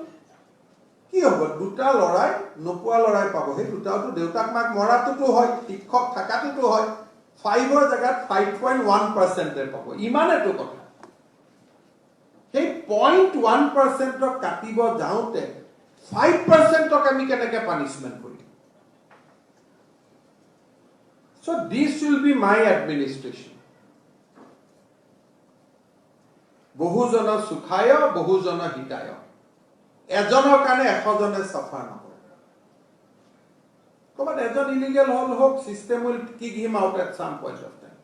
কি হ'ব দুটা লৰাই নোপোৱা লৰাই পাব সেই দুটাটো দেউতাক মাক মৰাটোতো হয় শিক্ষক থাকাটোতো হয় 5ৰ জেগাত 5.1% পাব ইমানেটো কথা সেই 0.1% কাটিব যাওঁতে 5% আমি কেনেকৈ পানিশমেন্ট কৰিম so this will be my administration বহুজন সুখায় বহুজন হিতায় এজনৰ কাৰণে 100 জনে সফা নকৰে কবাত এজন ইলিগেল হল হোক system will kick him out at some point of time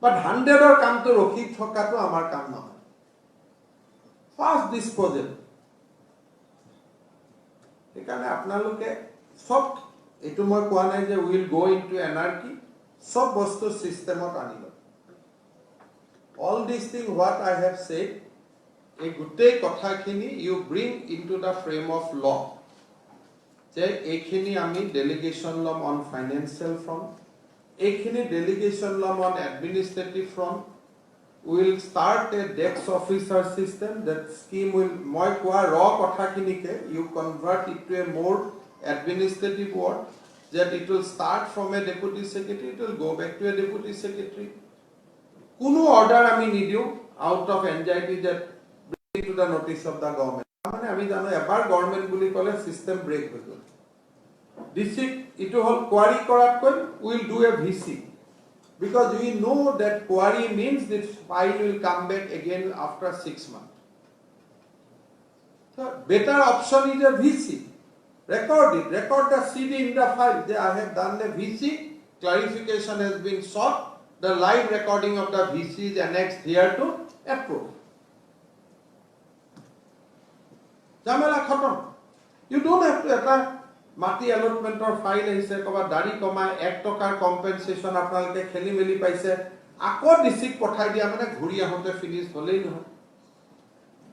but 100ৰ কামটো ৰখি থকাটো আমাৰ কাম নহয় ফাৰ্স্ট ডিসপোজেল এখানে আপোনালোকে সব এটো মই কোৱা নাই যে উইল গো ইনটু এনার্কি সব বস্তু সিস্টেমত আনিব all these things what I have said a গুটেই কথাখিনি you bring into the frame of law যে এইখিনি আমি delegation law on financial front এইখিনি delegation law on administrative front we will start a dex officer system that scheme will moi koa raw kothakinike you convert it to a more administrative word that it will start from a deputy secretary it will go back to a deputy secretary kuno order ami nidiu out of anxiety that bring to the notice of the government mane ami jano ebar government buli kole system break hoy gol district ito hol query korat koi we will do a vc because we know that query means this file will come back again after 6 months so better option is a vc record the cd in the file that I have done the vc clarification has been sought the live recording of the vc is annexed here to approve jamela khatam you don't have to eta মাটি এলটমেন্টৰ file আহিছে কবা দাড়ি কমাই 1 টকাৰ compensation আপোনালোকে খেলি মেলি পাইছে আকৌ ডিস্ট্ৰিক্ট পঠাই দিয়া মানে ঘুৰি আহোতে ফিনিশ হলেই নহয়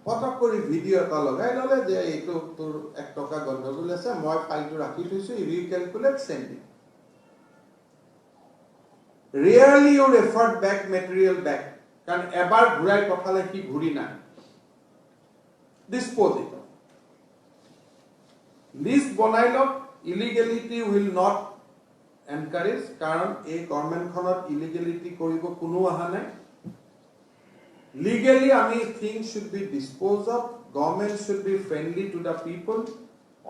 পটক কৰি ভিডিও এটা লগাই ললে যে এইটো তোৰ 1 টকা গণ্ডগোল আছে মই ফাইলটো ৰাখি থৈছো you calculate send it really you referred back material back কাৰণ এবাৰ ঘুৰাই পঠালে কি ঘুৰি না ডিসপোজ ইট List বনাইলক illegality will not encourage কাৰণ এই গভৰ্নমেন্ট খনত illegality কৰিব কোনো আহা নাই legally আমি things should be disposed of government should be friendly to the people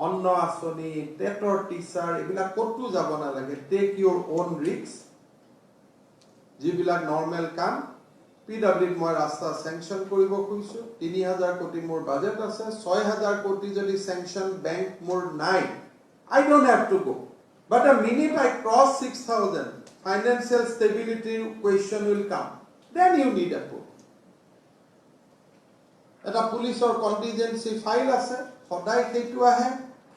অন্ন আসনি টেটৰ টিচাৰ এবিলা কতু যাব না লাগে take your own risks যিবিলা নরমাল কাম পিডব্লিউ মই ৰাস্তা স্যাংশন কৰিব কৈছো 3000 কোটি মোৰ বাজেট আছে 6000 কোটি যদি স্যাংশন ব্যাংক মোৰ নাই I don't have to go but the minute I cross 6000 financial stability question will come then you need a proof eta policeor contingency file আছে সদাই সেইটো আহে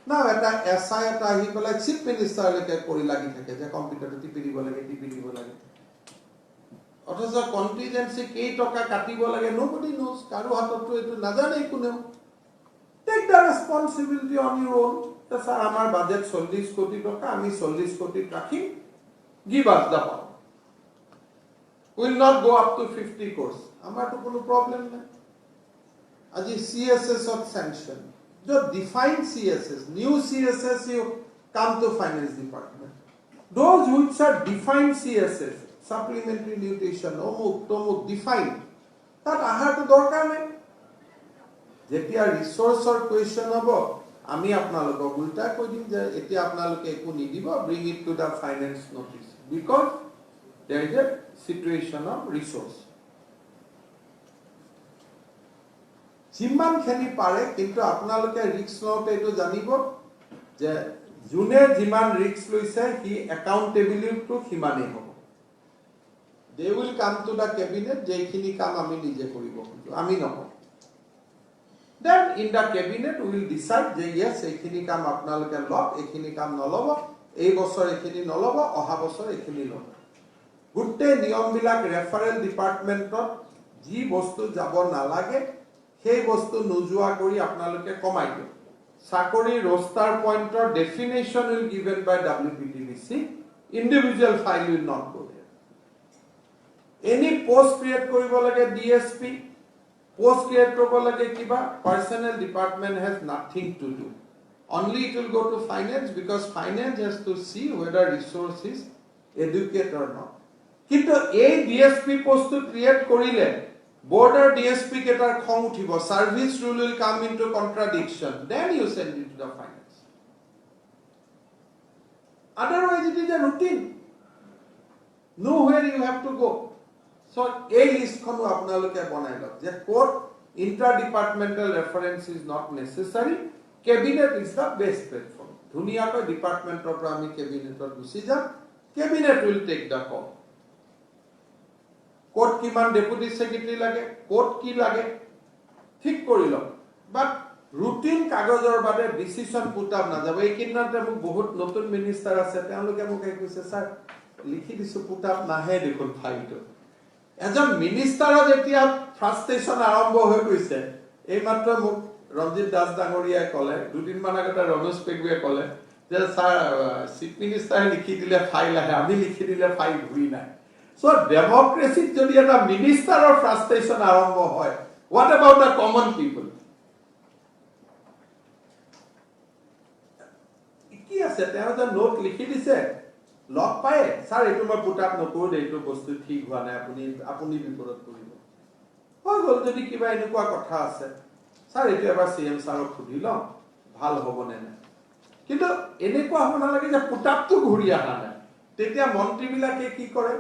না এটা এসআই এটা আহি পেলাই চিফ মিনিষ্টাৰ লেকে কৰি লাগি থাকে যে কম্পিউটাৰটো টিপি দিব লাগে অথচ কন্টিজেন্সি কেই টকা কাটিব লাগে nobody knows কাৰো হাততো এটো নাজানে কোনেও take the responsibility on your own sir আমার বাজেট 40 কোটি টাকা আমি 40 কোটি রাখি give us the power will not go up to 50 crores আমার তো কোনো প্রবলেম নাই আজি CSS of sanction जो define CSS new CSS you come to finance department those which are defined CSS supplementary nutrition omuk tomuk defined that ahar to dorkar nei jetia resource or question hobo ami apnalok ulta koi dim je etia apnaloke eku nidibo bring it to the finance notice because there is a situation of resource. যিমান খিনি পাৰে কিন্তু আপোনালোকে risk লওঁতে এইটো জানিব যে যোনে যিমান ৰিস্ক লৈছে হি একাউন্টেবিলিটিটো সিমানেই হ'ব they will come to the cabinet যেইখিনি কাম আমি নিজে কৰিব খুজো আমি নহয় then in the cabinet we will decide যে yes এইখিনি কাম আপোনালোকে লওক এইখিনি কাম নলব এই বছৰ এইখিনি নলব অহা বছৰ এইখিনি লব গুটে নিয়মবিলাক ৰেফাৰেল ডিপাৰ্টমেন্টত যি বস্তু যাব নালাগে সেই বস্তু নোজোৱা কৰি আপোনালোকে কমাই দিও চাকৰি roster pointer definition will given by WPTBC individual file will not go there any post create কৰিব লাগে DSP post create কৰিব লাগে কিবা personnel department has nothing to do only it will go to finance because finance has to see whether resource is educated or not কিন্তু এই DSP post to create কৰিলে border DSP কেটাৰ খং উঠিব service rule will come into contradiction then you send it to the finance otherwise it is a routine nowhere you have to go so a list khonu apnaloke banai lok je court interdepartmental reference is not necessary cabinet is the best platform duniya ko department or ami cabinet or gusi jam cabinet will take the call court kiman deputy secretary lage court ki lage thik kori lok but routine kagojor bade decision put up na jabo ei kinnate muk bahut notun minister ase teloke muk ekuse sir likhi disu put up nahe dekhun file to এজন মিনিষ্টাৰৰ যেতিয়া ফ্ৰাস্ট্ৰেচন আৰম্ভ হৈ গৈছে এই মাত্ৰ মোক ৰঞ্জিত দাস ডাঙৰীয়াই ক'লে দুদিন মান আগতে ৰমেশ পেগুৱে ক'লে যে স্যাৰ চিফ মিনিষ্টাৰে লিখি দিলে ফাইল আহে আমি লিখি দিলে ফাইল ঘূৰি নাই সো ডেমক্ৰেসিত যদি এটা মিনিষ্টাৰৰ ফ্ৰাস্ট্ৰেচন আৰম্ভ হয় হোৱাট এবাউট দ্য কমন পিপল কি আছে তেওঁ যে নোট লিখি দিছে লক পায় স্যার এটো মই পুটাপ নকৰো এইটো বস্তু ঠিক হোৱা নাই আপুনি বিপদত পৰিব হৈ গল যদি কিবা এনেকুৱা কথা আছে স্যাৰ এটো এবাৰ সিএম স্যাৰক খুদি লওঁ ভাল হ'ব নে নাই কিন্তু এনেকুৱা হ'ব নালাগে যে পুটাপটো ঘূৰি আহা নাই তেতিয়া মন্ত্ৰী বিলাকে কি কৰে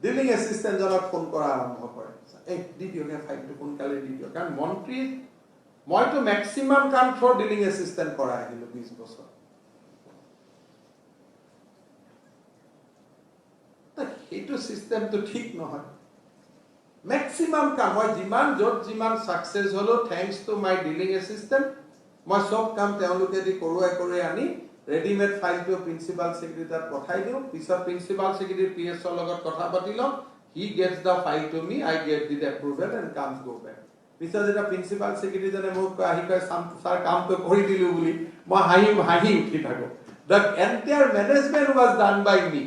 ডিলিং এসিস্টেন্ট জনক ফোন কৰা আৰম্ভ কৰে এই দিদিওকে ফাইলটো কোনকালে দিদিও কাৰণ মন্ত্ৰী মইতো ম্যাক্সিমাম কাম ফৰ ডিলিং এসিস্টেন্ট কৰা আহিলো 20 বছৰ এইটো সিস্টেম তো ঠিক নহয় ম্যাক্সিমাম কাম হয় যিমান জট যিমান সাকসেস হলো thanks to my dealing assistant মই সব কাম তেওঁলোকে দি কৰোৱাই আনি ৰেডিমেড ফাইলটো প্ৰিন্সিপাল সেক্ৰেটাৰীত পঠাই দিও পিছত প্ৰিন্সিপাল সেক্ৰেটাৰী পিএছ ৰ লগত কথা পাতিলো he gets the file to me I get the approval and comes go back পিছত যেটা প্ৰিন্সিপাল সেক্ৰেটাৰী জনে মোক আহি কয় স্যাৰ কামটো কৰি দিলো বুলি মই হাঁহি উঠি থাকো the entire management was done by me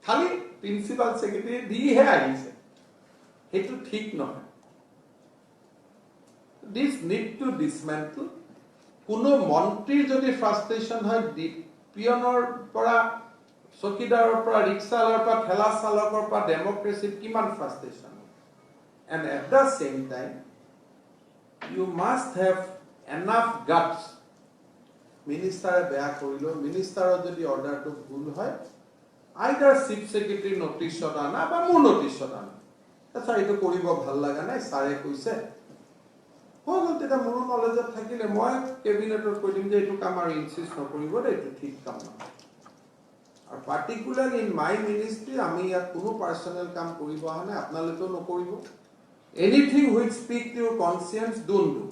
খালি প্রিন্সিপাল সেক্রেটারি দিহে আহিছে হেতু ঠিক নহয় দিস নিড টু ডিসমেন্টল কোনো মন্ত্রী যদি ফ্রাস্ট্রেশন হয় পিয়নৰ পৰা চকিদাৰৰ পৰা ৰিক্সালৰ পৰা ঠেলা চালকৰ পৰা ডেমক্ৰেসিত কিমান frustration and at the same time you must have enough guts minister বেয়া কৰিলো minister যদি অৰ্ডাৰটো ভুল হয় either chief secretary notice শদানা বা মোৰ notice শদানা আচ্ছা এটো কৰিব ভাল লাগা নাই সাৰে কইছে হল তেটা মোৰ নলেজত থাকিলে মই কেবিনেটত কৈ দিম যে এটো কাম আৰু ইনসিস্ট নকৰিব এটো ঠিক কাম না আৰু পাৰ্টিকুলাৰলি ইন মাই মিনিস্ট্ৰি আমি ইয়াত কোনো পাৰ্সোনাল কাম কৰিব আহা নাই আপোনালোকেও নকৰিব anything which speak to Euro conscience don't do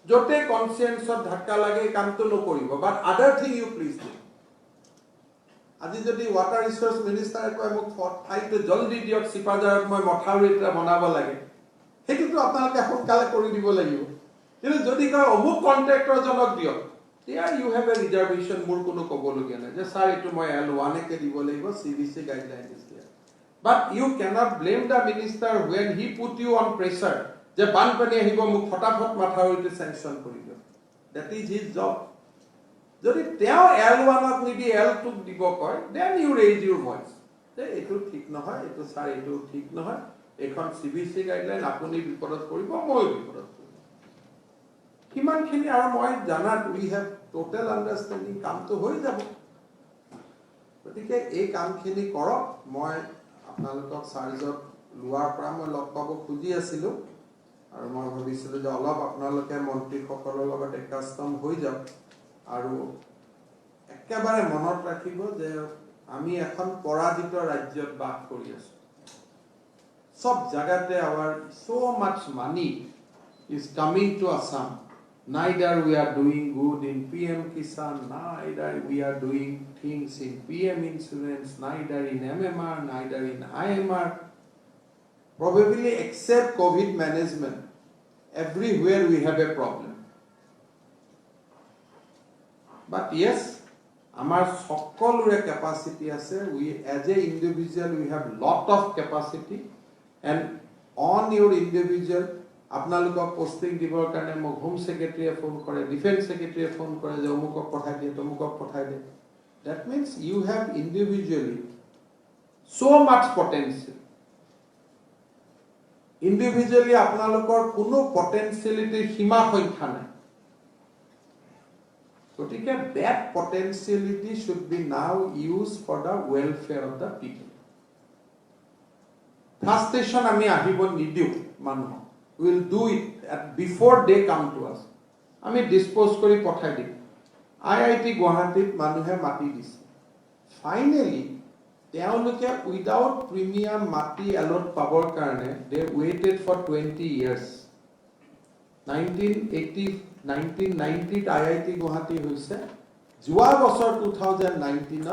যতে কনসিয়েন্সত ধাক্কা লাগে কামটো নকৰিব বাট আদাৰ থিং ইউ প্লিজ ডু আজি যদি ওয়াটাৰ ৰিসোৰ্স মিনিস্টাৰ কয় মোক ফাইলটো জলদি দিয়ক সিপাজাৰত মই মথাউৰিটা বনাব লাগে হেতুটো আপোনালোকে সোনকালে কৰি দিব লাগিব কিন্তু যদি কয় অমুক কন্ট্ৰাক্টৰ জনক দিয়ক there you have a reservation মোৰ কোনো কবলগীয়া নাই যে স্যার এটো মই L1 কে দিব লাগিব CBC guideline is there but you cannot blame the minister when he put you on pressure যে বানপানী আহিব মোক ফটাফট মথাউৰিটো স্যাংশন কৰি দিয়ক that is his job যদি তেও L1 ক নিদি L2 ক দিব কয় then you raise your voice যে এটো ঠিক নহয় এটো স্যার এটো ঠিক নহয় এখন CBC গাইডলাইন আপুনি বিপদত কৰিব মই বিপদত কৰিব কিমানখিনি আৰু মই জানাত we have টোটেল আন্ডাৰষ্টেণ্ডিং কামটো হৈ যাব গতিকে এই কামখিনি কৰক মই আপোনালোকক চাৰ্জত লোৱাৰ পৰা মই লগ পাব খুজি আছিলোঁ আৰু মই ভাবিছিলোঁ যে অলপ আপোনালোকে মন্ত্ৰীসকলৰ লগত একাস্তম হৈ যাওক আৰু একেবাৰে মনত ৰাখিব যে আমি এখন পৰাজিত ৰাজ্যত বাস কৰি আছোঁ সব জায়গাতে our so much money is coming to Assam. Neither we are doing good in PM Kisan, neither we are doing things in PM Insurance, neither in MMR, neither in IMR. Probably except COVID management, everywhere we have a problem. But yes, our সকলোৰে capacity আছে. We as a individual we have lot of capacity. And on your individual আপোনালোকক posting দিবৰ কাৰণে মোক home সেক্ৰেটাৰীয়ে phone কৰে defence সেক্ৰেটাৰীয়ে phone কৰে যে অমুকক পঠাই দিয়ে তমুকক পঠাই দিয়ে that means you have individually so much potential individually আপোনালোকৰ কোনো potentiality সীমা সংখ্যা নাই গতিকে that potentiality should be now used for the welfare of the people frustration আমি আহিব নিদিও মানুহ will do it before they come to us আমি ডিসপোজ কৰি পঠাই দিম IIT গুৱাহাটীত মানুহে মাটি দিছে ফাইনালি তেওঁলোকে উইদাউট প্ৰিমিয়াম মাটি এলট পাবৰ কাৰণে they waited for 20 years 1990 to IIT Guwahati হৈছে যোৱা বছৰ 2019 ত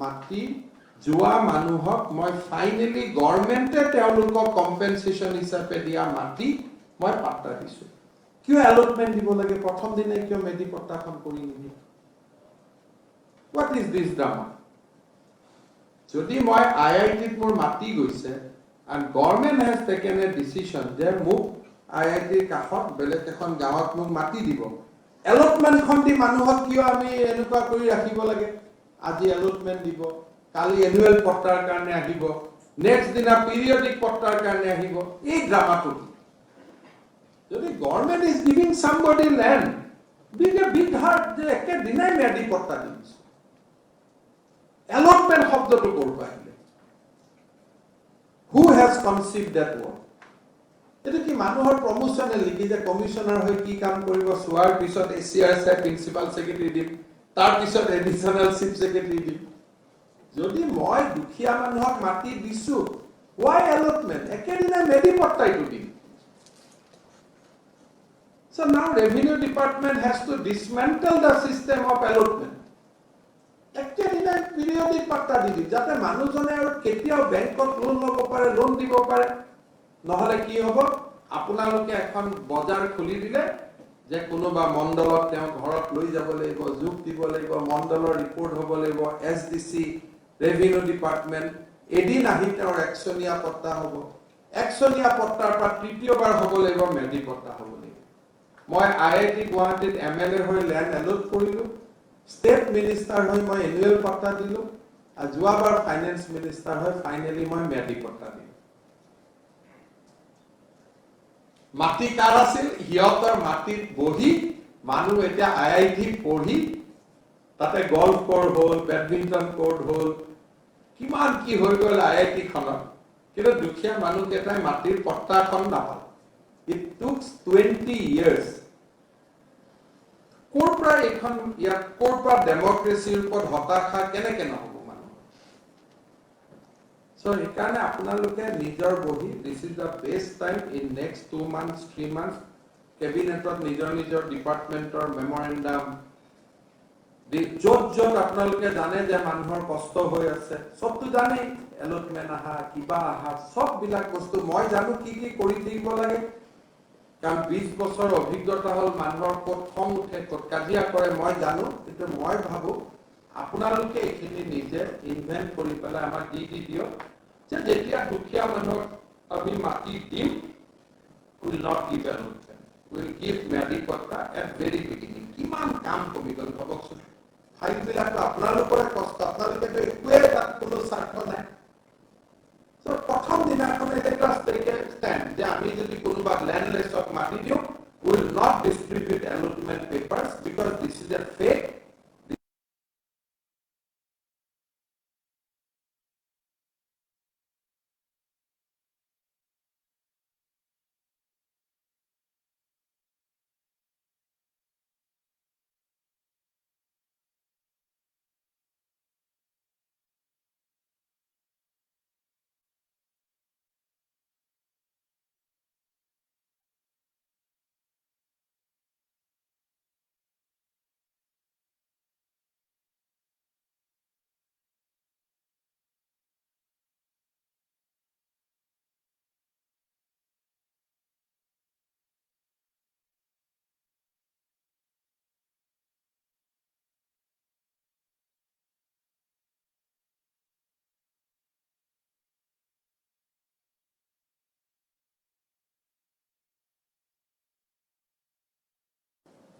মাটি যোৱা মানুহক মই ফাইনালি গভৰ্নমেন্টে তেওঁলোকক কম্পেনসেশন হিচাপে দিয়া মাটি মই পাত্তা দিছো কিয় এলটমেন্ট দিব লাগে প্ৰথম দিনে কিয় মেডি পট্টাখন কৰি নিদি what is this drama যদি মই IIT ত মোৰ মাটি গৈছে and government has taken a decision যে মোক IIT কাষত বেলেগ এখন গাঁৱত মোক মাটি দিব এলটমেন্ট খন দি মানুহক কিয় আমি এনেকুৱা কৰি ৰাখিব লাগে আজি এলটমেন্ট দিব কালি এনুৱেল পট্টাৰ কাৰণে আহিব নেক্সট দিনা পিৰিয়ডিক পট্টাৰ কাৰণে আহিব এই ড্ৰামাটো যদি government is giving somebody land big heart যে একে দিনাই মেডি পট্টা দিছে এলটমেন্ট শব্দটো কৰবা আহিলে who has conceived that word এটো কি মানুহৰ প্ৰমোশনে লিখি যে কমিশনাৰ হৈ কি কাম কৰিব সোৱাৰ পিছত এচিআৰএছ প্ৰিন্সিপাল সেক্ৰেটাৰী দিম তাৰ পিছত এডিশনাল চিফ সেক্ৰেটাৰী দিম যদি মই দুখিয়া মানুহক মাটি দিছো why allotment একেদিনা মেডি পট্টাইটো দিম so now revenue department has to dismantle the system of allotment একেদিনা periodic পট্টা দি যাতে মানুহজনে আৰু কেতিয়াও বেংকত লোন ল'ব পাৰে লোন দিব পাৰে নহলে কি হ'ব আপোনালোকে এখন বজাৰ খুলি দিলে যে কোনোবা মণ্ডলত তেওঁ ঘৰত লৈ যাব লাগিব যোগ দিব লাগিব মণ্ডলৰ ৰিপৰ্ট হ'ব লাগিব এসডিসি Revenue Department এদিন আহি তেওঁৰ একশনিয়া পট্টা হ'ব একশনিয়া পট্টাৰ পৰা তৃতীয়বাৰ হ'ব লাগিব মেডি পট্টা হ'ব লাগিব মই IIT গুৱাহাটীত MLA হৈ ল্যান্ড এলট কৰিলো ষ্টেট মিনিষ্টাৰ হৈ মই এনুৱেল পট্টা দিলো আৰু যোৱাবাৰ ফাইনেন্স মিনিষ্টাৰ হৈ ফাইনালি মই মেডি পট্টা দিলো মাটি কাৰ আছিল হিয়তৰ মাটিত বহি মানুহ এতিয়া IIT পঢ়ি তাতে গল্ফ কোৰ্ট হল ব্যাডমিন্টন কোৰ্ট হল কিমান কি হৈ গল IIT খনত কিন্তু দুখীয়া মানুহ কেটাই মাটিৰ পট্টাখন নাপাল it took 20 years কোৰপৰা এখন ইয়াৰ কোৰপৰা ডেমক্ৰেসিৰ ওপৰত হতাশা কেনেকে নহব মানুহ so একাৰণে আপোনালোকে নিজৰ বহি this is the best time in next 2 months 3 months কেবিনেটত নিজৰ ডিপাৰ্টমেন্টৰ মেমোৰেন্ডাম যত আপোনালোকে জানে যে মানুহৰ কষ্ট হৈ আছে সবটো জানে এলটমেন্ট আহা কিবা আহা সব বিলাক বস্তু মই জানো কি কৰি দিব লাগে কাৰণ 20 বছৰ অভিজ্ঞতা হল মানুহৰ কত খং উঠে কত কাজিয়া কৰে মই জানো কিন্তু মই ভাবো আপোনালোকে এখিনি নিজে ইনভেন্ট কৰি পেলাই আমাক দি দিও যে যেতিয়া দুখীয়া মানুহক আমি মাটি দিম will not give allotment will give মেডি পট্টা at very beginning কিমান কাম কমি গল ভাবকচোন ফাইল বিলাক আপোনালোকৰ কষ্ট আপোনালোকে একোৱে তাত কোনো স্বাৰ্থ নাই so প্ৰথম দিনাখনে এটা ষ্টেণ্ড যে আমি যদি কোনোবা ল্যান্ডলেছক মাটি দিও will not distribute allotment papers because this is a fake.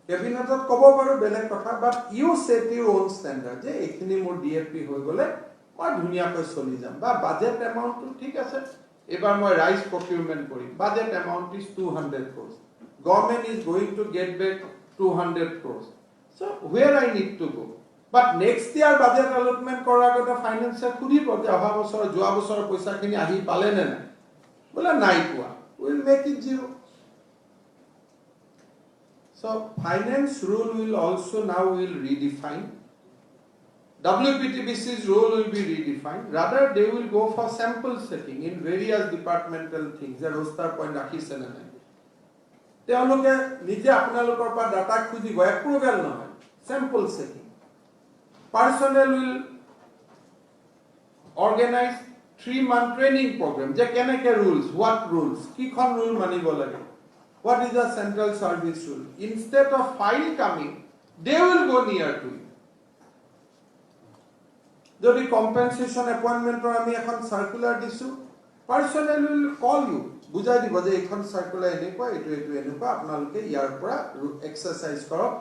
কেবিনেটত ক'ব পাৰো বেলেগ কথা, বাট ইউ সেট ইউৰ ওন ষ্টেণ্ডাৰ্ড যে এইখিনি মোৰ ডিএপি হৈ গ'লে মই ধুনীয়াকৈ চলি যাম, বা বাজেট এমাউণ্টটো ঠিক আছে, এবাৰ মই ৰাইচ প্ৰকিউৰমেণ্ট কৰিম, budget amount is 200 crores, government is going to get back 200 crores, so where I need to go? But next year budget allotment কৰাৰ আগতে ফাইনেন্সে সুধিব যে অহা বছৰ যোৱা বছৰৰ পইচাখিনি আহি পালে নে নাই, বোলে নাই পোৱা, will make it zero'. So finance rule will also now redefine. WPTBC's role will be redefined. Rather, they will go for sample setting in various departmental things. That roster point rakhise na nai. Teoloke nije apnalokor pa data khujibo, approval nohoy, sample setting. Personnel will organize 3-month training program. Je keneke rules, what rules, ki khon rule manibo lage. What is the central service rule? Instead of file coming, they will go near to you. Jodi compensation appointment or ami ekhon circular disu, personnel will call you. Bujai dibo je ekhon circular enekwa etu enekwa apnaloke iyar pora exercise korok,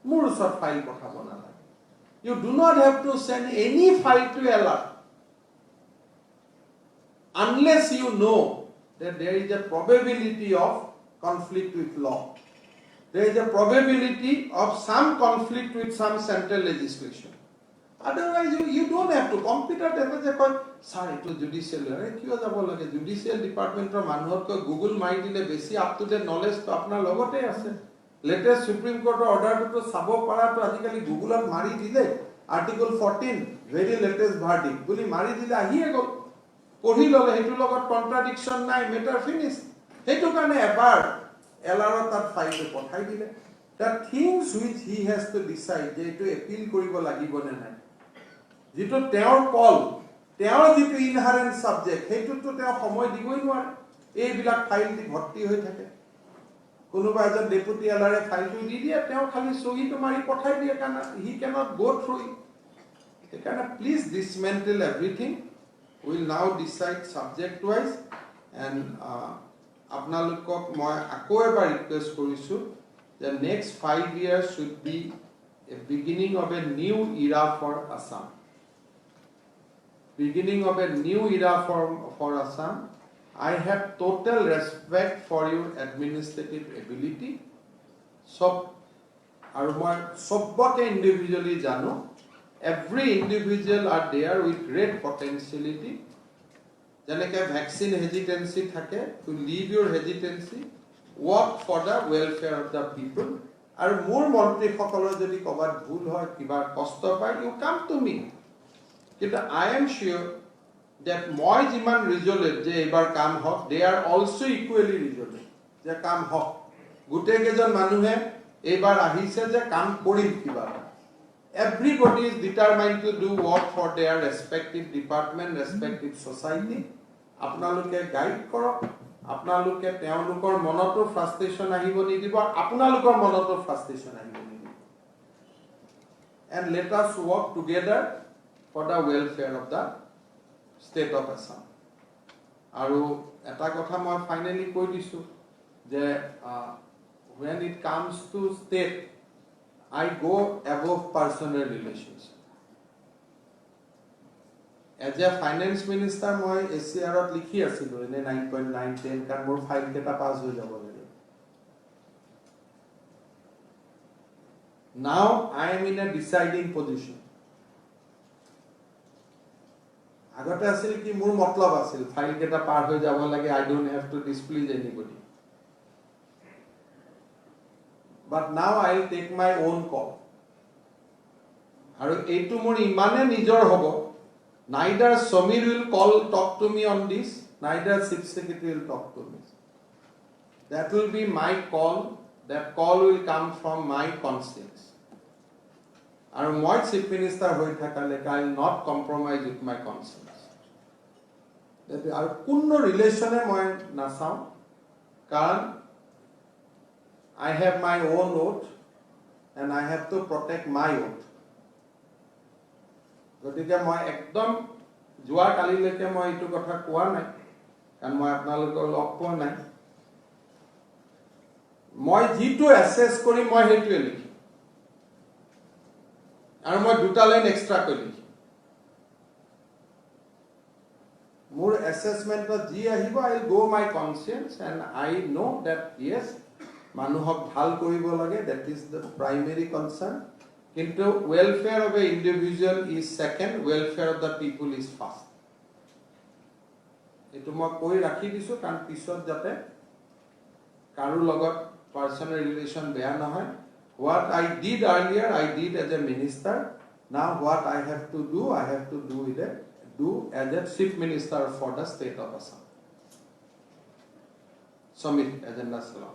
mur usor file pothabo nalage. You do not have to send any file to LR unless you know that there is a probability of conflict with law. There is a probability of some conflict with some central legislation. Otherwise, you don't have to. Computer je koi sir etu judicial are kiyo jabo lage, judicial department or manuhor ko Google mari dile beshi up to date knowledge to apnar logote ase. Latest Supreme Court order to sabo para to ajikali Google at mari dile Article 14 very latest verdict boli mari dile ahiye gol পঢ়ি ললে হেতু লগত কন্ট্ৰাডিকশন নাই, matter finish. হেতু কাৰণে এবাৰ এলআৰ তাত ফাইলটো পঠাই দিলে, the things which he has to decide যে এটো এপিল কৰিব লাগিব নে নাই, যেটো তেওঁৰ কল, তেওঁৰ যেটো ইনহাৰেন্ট সাবজেক্ট, হেতুটো তেওঁ সময় দিবই নোৱাৰে, এইবিলাক ফাইল দি ভৰ্তি হৈ থাকে. কোনোবা এজন ডেপুটি এলআৰে ফাইলটো দি দিয়ে, তেওঁ খালি সহিটো মাৰি পঠাই দিয়ে, কাৰণ he cannot go through it. সেইকাৰণে please dismantle everything. We will now decide subject wise, and apnalokok moi ako ebar request korisu the next 5 years should be a beginning of a new era for Assam. Beginning of a new era for Assam. I have total respect for your administrative ability. So aru moi sobboke individually jano. Every individual are there with great potentiality. Janeke vaccine hesitancy thake, to leave your hesitancy, work for the welfare of the people. Aru more montri sokolor jodi kobat bhul hoy, kiba kosto pai, you come to me. But I am sure that moi jiman resolute je ebar kam hok, they are also equally resolute je kam hok. Gute kejon manuhe ebar ahise je kam korim kiba. Everybody is determined to do work for their respective department, respective society. Apnaloke guide korok, apnaloke teolokor monoto frustration ahibo nidibo, apnalokor monoto frustration ahibo nidibo. And let us work together for the welfare of the state of Assam. Aru eta kotha moi finally koi disu je when it comes to state, I go above personal relations. As a finance minister, moi SCR ot likhi asilo ene 9.910 kan mor file keta pass hoi jabo lage. Now I am in a deciding position. আগতে আছিল কি মোৰ মতলব আছিল file কেটা পাৰ হৈ যাব লাগে I don't have to displease anybody. But now I will take my own call. আৰু এইটো মোৰ ইমানে নিজৰ হ'ব neither Samir will talk to me on this, neither Chief Secretary will talk to me. That will be my call. That call will come from my conscience. And my Chief Minister হৈ থাকালৈকে I will not compromise with my conscience. আৰু কোনো ৰিলেশ্যনে মই নাচাওঁ কাৰণ I have my own oath and I have to protect my oath. গতিকে মই একদম যোৱা কালিলৈকে মই এইটো কথা কোৱা নাই কাৰণ মই আপোনালোকক লগ পোৱা নাই মই যিটো এসেস কৰি মই হেতুৱে লিখি আৰু মই দুটা লাইন এক্সট্ৰা কৰি লিখি মোৰ এসেসমেন্টত যি আহিব I will go my conscience and I know that yes মানুহক ভাল কৰিব লাগে that is the primary concern কিন্তু welfare of a individual is second welfare of the people is first এটো মই কৈ ৰাখি দিছো কাৰণ পিছত যাতে কাৰো লগত personal relation বেয়া নহয় what I did earlier I did as a minister now what I have to do as a chief minister for the state of Assam Samir agenda salam